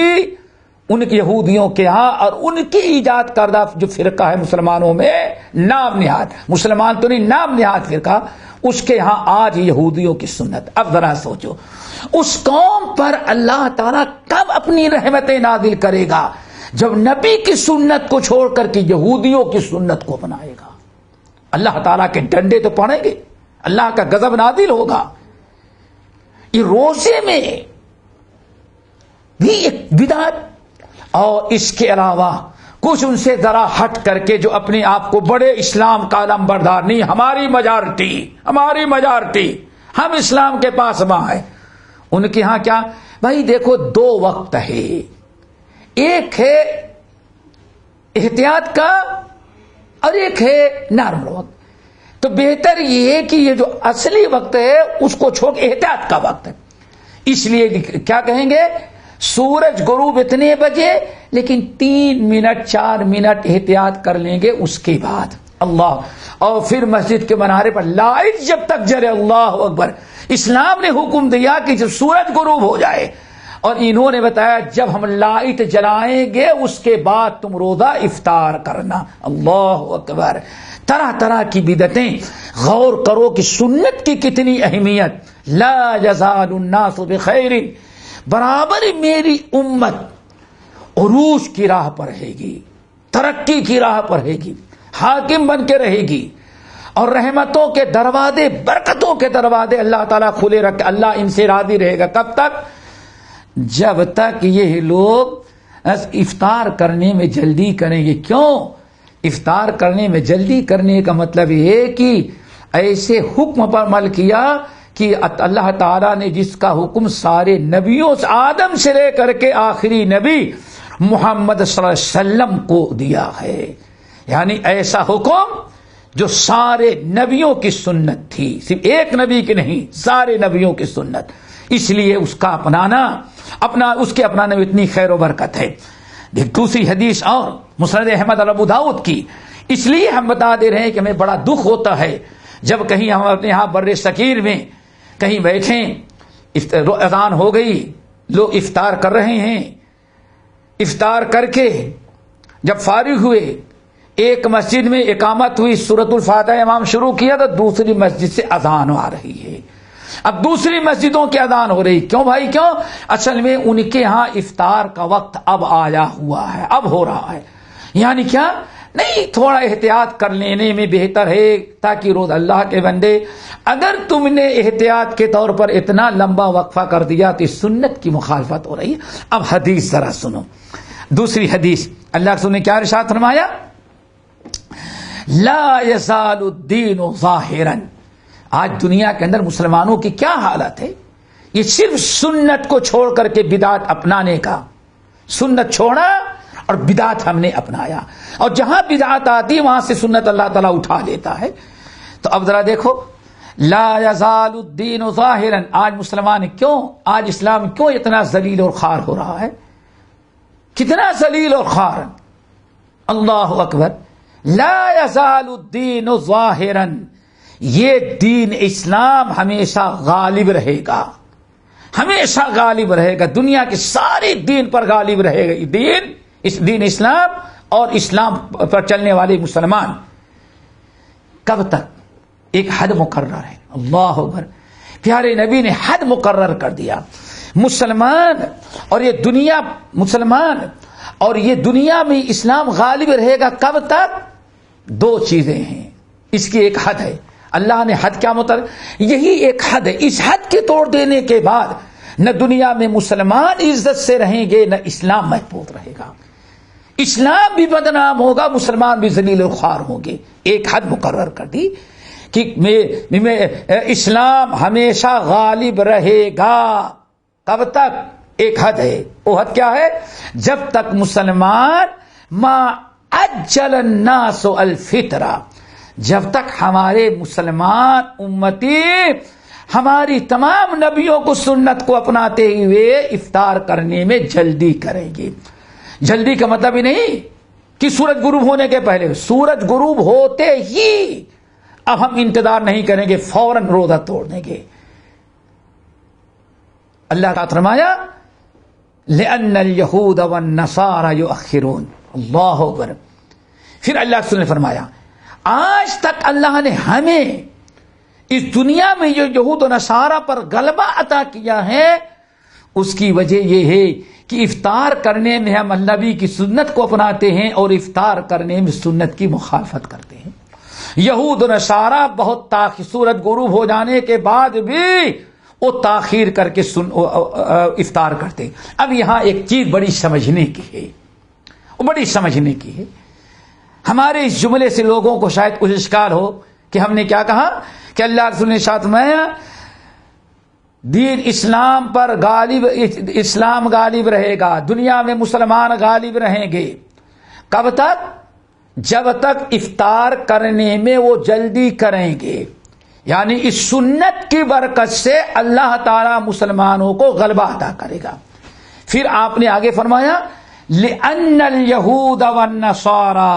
ان کے یہودیوں کے ہاں اور ان کی ایجاد کردہ جو فرقہ ہے مسلمانوں میں، نام نہاد مسلمان تو نہیں، نام نہاد فرقہ، اس کے ہاں آج یہودیوں کی سنت. اب ذرا سوچو، اس قوم پر اللہ تعالیٰ کب اپنی رحمتیں نازل کرے گا؟ جب نبی کی سنت کو چھوڑ کر کے یہودیوں کی سنت کو اپنائے گا. اللہ تعالیٰ کے ڈنڈے تو پڑیں گے، اللہ کا غضب نازل ہوگا. یہ روزے میں بھی ایک بدعت، اور اس کے علاوہ کچھ ان سے ذرا ہٹ کر کے جو اپنے آپ کو بڑے اسلام کا علم بردار، نہیں ہماری میجارٹی، ہم اسلام کے پاس وہاں ہیں. ان کے ہاں کیا؟ بھائی دیکھو 2 وقت ہے، ایک ہے احتیاط کا اور ایک ہے نارمل وقت. تو بہتر یہ ہے کہ یہ جو اصلی وقت ہے اس کو چھوڑ کے احتیاط کا وقت ہے. اس لیے کیا کہیں گے؟ سورج غروب اتنے بجے، لیکن 3 منٹ 4 منٹ احتیاط کر لیں گے، اس کے بعد اللہ، اور پھر مسجد کے منارے پر لائٹ جب تک جلے، اللہ اکبر۔ اسلام نے حکم دیا کہ جب سورج غروب ہو جائے، اور انہوں نے بتایا جب ہم لائٹ جلائیں گے اس کے بعد تم روزہ افطار کرنا، اللہ اکبر۔ طرح طرح کی بدعتیں، غور کرو کہ سنت کی کتنی اہمیت۔ لا یزال الناس بخیر، برابر میری امت عروج کی راہ پر رہے گی، ترقی کی راہ پر رہے گی، حاکم بن کے رہے گی، اور رحمتوں کے دروازے، برکتوں کے دروازے اللہ تعالیٰ کھلے رکھ، اللہ ان سے راضی رہے گا۔ کب تک؟ جب تک یہ لوگ افطار کرنے میں جلدی کریں گے۔ کیوں افطار کرنے میں جلدی کرنے کا مطلب یہ ہے کہ ایسے حکم پر عمل کیا کہ اللہ تعالیٰ نے جس کا حکم سارے نبیوں سے، آدم سے لے کر کے آخری نبی محمد صلی اللہ علیہ وسلم کو دیا ہے، یعنی ایسا حکم جو سارے نبیوں کی سنت تھی، صرف ایک نبی کی نہیں، سارے نبیوں کی سنت، اس لیے اس کا اس کے اپنانے میں اتنی خیر و برکت ہے۔ ایک دوسری حدیث اور مسند احمد اور ابو داؤد کی، اس لیے ہم بتا دے رہے ہیں کہ ہمیں بڑا دکھ ہوتا ہے جب کہیں ہم اپنے یہاں بر صغیر میں کہیں بیٹھیں، اذان ہو گئی، لوگ افطار کر رہے ہیں، افطار کر کے جب فارغ ہوئے، ایک مسجد میں اقامت ہوئی، سورۃ الفاتحہ امام شروع کیا تو دوسری مسجد سے اذان آ رہی ہے۔ اب دوسری مسجدوں کی اذان ہو رہی، کیوں بھائی کیوں؟ اصل میں ان کے ہاں افطار کا وقت اب آیا ہوا ہے، اب ہو رہا ہے، یعنی کیا نہیں، تھوڑا احتیاط کر لینے میں بہتر ہے تاکہ روز اللہ کے بندے، اگر تم نے احتیاط کے طور پر اتنا لمبا وقفہ کر دیا تو سنت کی مخالفت ہو رہی ہے۔ اب حدیث ذرا سنو، دوسری حدیث اللہ رسول نے کیا ارشاد فرمایا؟ لا یزال الدین ظاہرا۔ آج دنیا کے اندر مسلمانوں کی کیا حالت ہے؟ یہ صرف سنت کو چھوڑ کر کے بدعت اپنانے کا، سنت چھوڑا اور بدعت ہم نے اپنایا، اور جہاں بدعت آتی وہاں سے سنت اللہ تعالیٰ اٹھا لیتا ہے۔ تو اب ذرا دیکھو، لا یزال الدین ظاہرا، آج مسلمان کیوں، آج اسلام کیوں اتنا ذلیل اور خوار ہو رہا ہے؟ کتنا ذلیل اور خوار، اللہ اکبر۔ لا یزال الدین ظاہرا، یہ دین اسلام ہمیشہ غالب رہے گا، ہمیشہ غالب رہے گا، دنیا کے سارے دین پر غالب رہے گا دین، اس دین اسلام اور اسلام پر چلنے والے مسلمان۔ کب تک؟ ایک حد مقرر ہے، اللہ اکبر۔ پیارے نبی نے حد مقرر کر دیا، مسلمان اور یہ دنیا، مسلمان اور یہ دنیا میں اسلام غالب رہے گا کب تک؟ دو چیزیں ہیں، اس کی ایک حد ہے، اللہ نے حد کیا مطلب، یہی ایک حد ہے، اس حد کے توڑ دینے کے بعد نہ دنیا میں مسلمان عزت سے رہیں گے نہ اسلام محفوظ رہے گا، اسلام بھی بدنام ہوگا، مسلمان بھی ذلیل و خوار ہوں گے۔ ایک حد مقرر کر دی کہ اسلام ہمیشہ غالب رہے گا، کب تک؟ ایک حد ہے، وہ حد کیا ہے؟ جب تک مسلمان ما اجل الناس الفطرہ، جب تک ہمارے مسلمان امتی ہماری تمام نبیوں کو سنت کو اپناتے ہوئے افطار کرنے میں جلدی کریں گے۔ جلدی کا مطلب ہی نہیں کہ سورج غروب ہونے کے پہلے، سورج غروب ہوتے ہی اب ہم انتظار نہیں کریں گے، فوراً روزہ توڑ دیں گے۔ اللہ کا فرمایا لأن اليہود والنصارى یؤخرون، اللہ اکبر۔ پھر اللہ رسول نے فرمایا آج تک اللہ نے ہمیں اس دنیا میں جو یہود و نصارہ پر غلبہ عطا کیا ہے، اس کی وجہ یہ ہے کہ افطار کرنے میں ہم نبی کی سنت کو اپناتے ہیں اور افطار کرنے میں سنت کی مخالفت کرتے ہیں۔ یہود و نصارہ بہت تاخیر، سورج غروب ہو جانے کے بعد بھی وہ تاخیر کر کے افطار کرتے۔ اب یہاں ایک چیز بڑی سمجھنے کی ہے، وہ بڑی سمجھنے کی ہے۔ ہمارے اس جملے سے لوگوں کو شاید کچھ اشکال ہو کہ ہم نے کیا کہا کہ اللہ رسول نے ساتھ میں دین اسلام پر غالب، اسلام غالب رہے گا، دنیا میں مسلمان غالب رہیں گے۔ کب تک؟ جب تک افطار کرنے میں وہ جلدی کریں گے، یعنی اس سنت کی برکت سے اللہ تعالی مسلمانوں کو غلبہ عطا کرے گا۔ پھر آپ نے آگے فرمایا لِأَنَّ الْيَهُودَ وَالنَّصَارَى،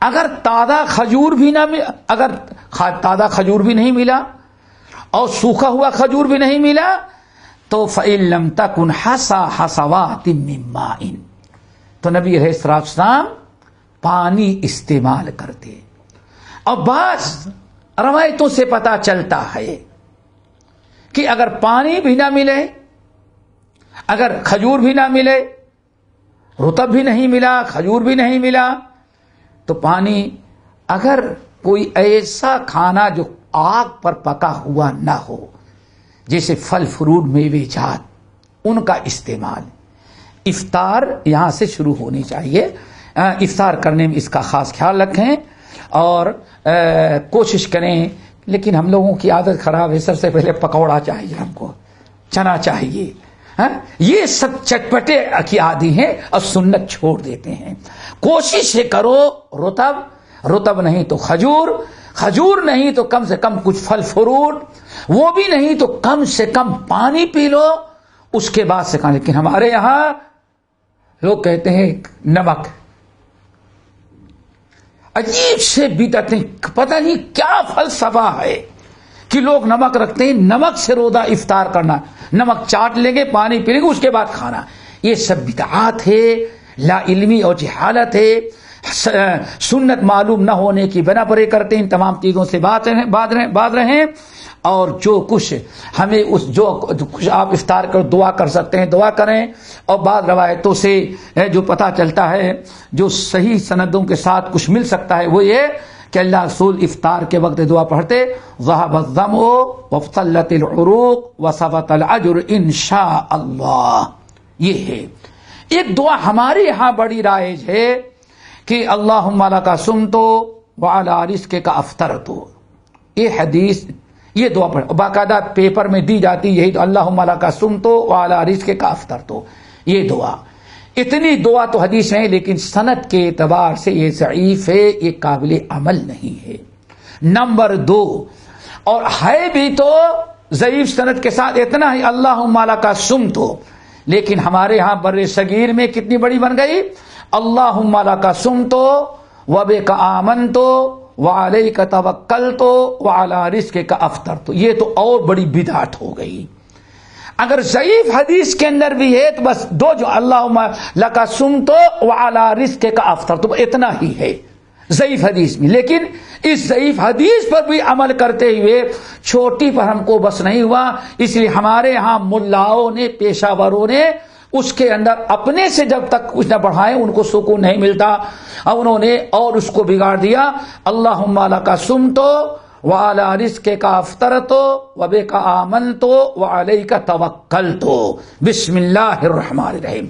اگر تازہ کھجور بھی نہ اگر تازہ کھجور بھی نہیں ملا اور سوکھا ہوا کھجور بھی نہیں ملا تو فَإِن لَمْ تَكُنْ حَصَوَاتٍ مِّن مَّاءٍ، تو نبی علیہ السلام پانی استعمال کرتے. اور بعض روایتوں سے پتا چلتا ہے کہ اگر پانی بھی نہ ملے، اگر کھجور بھی نہ ملے، رطب بھی نہیں ملا، کھجور بھی نہیں ملا، تو پانی، اگر کوئی ایسا کھانا جو آگ پر پکا ہوا نہ ہو جیسے پھل فروٹ میوے جات، ان کا استعمال. افطار یہاں سے شروع ہونی چاہیے. افطار کرنے میں اس کا خاص خیال رکھیں اور کوشش کریں. لیکن ہم لوگوں کی عادت خراب ہے، سب سے پہلے پکوڑا چاہیے، ہم کو چنا چاہیے. یہ سب چٹپٹے کی عادی ہیں اور سنت چھوڑ دیتے ہیں. کوشش کرو رطب نہیں تو کھجور نہیں تو کم سے کم کچھ پھل فروٹ، وہ بھی نہیں تو کم سے کم پانی پی لو، اس کے بعد سے کھانا. لیکن ہمارے یہاں لوگ کہتے ہیں نمک، عجیب سے بدعتیں، پتہ نہیں کیا فلسفہ ہے کہ لوگ نمک رکھتے ہیں. نمک سے روزہ افطار کرنا، نمک چاٹ لیں گے، پانی پی لیں گے، اس کے بعد کھانا. یہ سب بدعات ہے، لا علمی اور جہالت ہے. سنت معلوم نہ ہونے کی بنا پر کرتے ہیں. ان تمام چیزوں سے باز رہیں اور جو کچھ ہمیں جو کچھ آپ افطار کر دعا کر سکتے ہیں دعا کریں. اور بعض روایتوں سے جو پتہ چلتا ہے، جو صحیح سندوں کے ساتھ کچھ مل سکتا ہے، وہ یہ کہ اللہ رسول افطار کے وقت دعا پڑھتے ذهب الظمأ وابتلت العروق وثبت الاجر انشاء اللہ. یہ ہے ایک دعا ہمارے یہاں بڑی رائج ہے کہ اللہم لک صمت وعلی رزقک افطرت. یہ حدیث، یہ دعا پڑھ باقاعدہ پیپر میں دی جاتی، یہی تو اللہم لک صمت وعلی رزقک افطرت. یہ دعا، اتنی دعا تو حدیث ہے، لیکن سند کے اعتبار سے یہ ضعیف ہے، یہ قابل عمل نہیں ہے. نمبر 2، اور ہے بھی تو ضعیف سند کے ساتھ اتنا ہی اللہم لک صمت، لیکن ہمارے ہاں بر صغیر میں کتنی بڑی بن گئی، اللہم لک صمت وبک آمنت وعلیک توکلت وعلی رزقک افطرت. یہ تو اور بڑی بدعت ہو گئی. اگر ضعیف حدیث کے اندر بھی ہے تو بس دو، جو اللہم لک صمت وعلی رزقک افطرت، اتنا ہی ہے ضعیف حدیث میں. لیکن اس ضعیف حدیث پر بھی عمل کرتے ہوئے چھوٹی پر ہم کو بس نہیں ہوا، اس لیے ہمارے ہاں ملاؤں نے، پیشہ وروں نے اس کے اندر اپنے سے جب تک کچھ نہ بڑھائے ان کو سکون نہیں ملتا، اور انہوں نے اور اس کو بگاڑ دیا. اللہم لک صمت وعلی رزقک افطرت وبک آمنت وعلیک توکلت. بسم اللہ الرحمن الرحیم.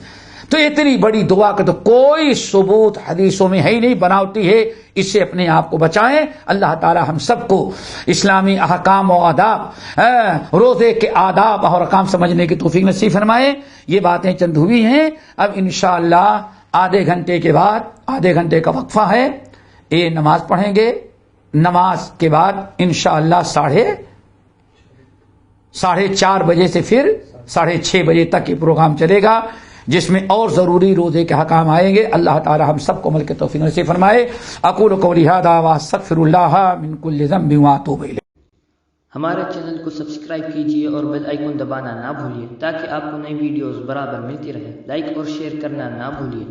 تو اتنی بڑی دعا کا تو کوئی ثبوت حدیثوں میں ہے ہی نہیں، بناوٹی ہے. اس سے اپنے آپ کو بچائیں. اللہ تعالی ہم سب کو اسلامی احکام و آداب، روزے کے آداب اور احکام سمجھنے کی توفیق نصیب فرمائے. یہ باتیں چند ہوئی ہیں. اب انشاءاللہ آدھے گھنٹے کے بعد، آدھے گھنٹے کا وقفہ ہے، یہ نماز پڑھیں گے. نماز کے بعد انشاءاللہ 4:30 بجے سے پھر 6:30 بجے تک یہ پروگرام چلے گا، جس میں اور ضروری روزے کے حکام آئیں گے. اللہ تعالی ہم سب کو عمل کی توفیق نصیب فرمائے. اقول قولی ھذا واستغفر اللہ من کل ذنب واتوب الیہ. ہمارے چینل کو سبسکرائب کیجیے اور بیل آئیکن دبانا نہ بھولیے تاکہ آپ کو نئی ویڈیوز برابر ملتی رہے. لائک اور شیئر کرنا نہ بھولیے.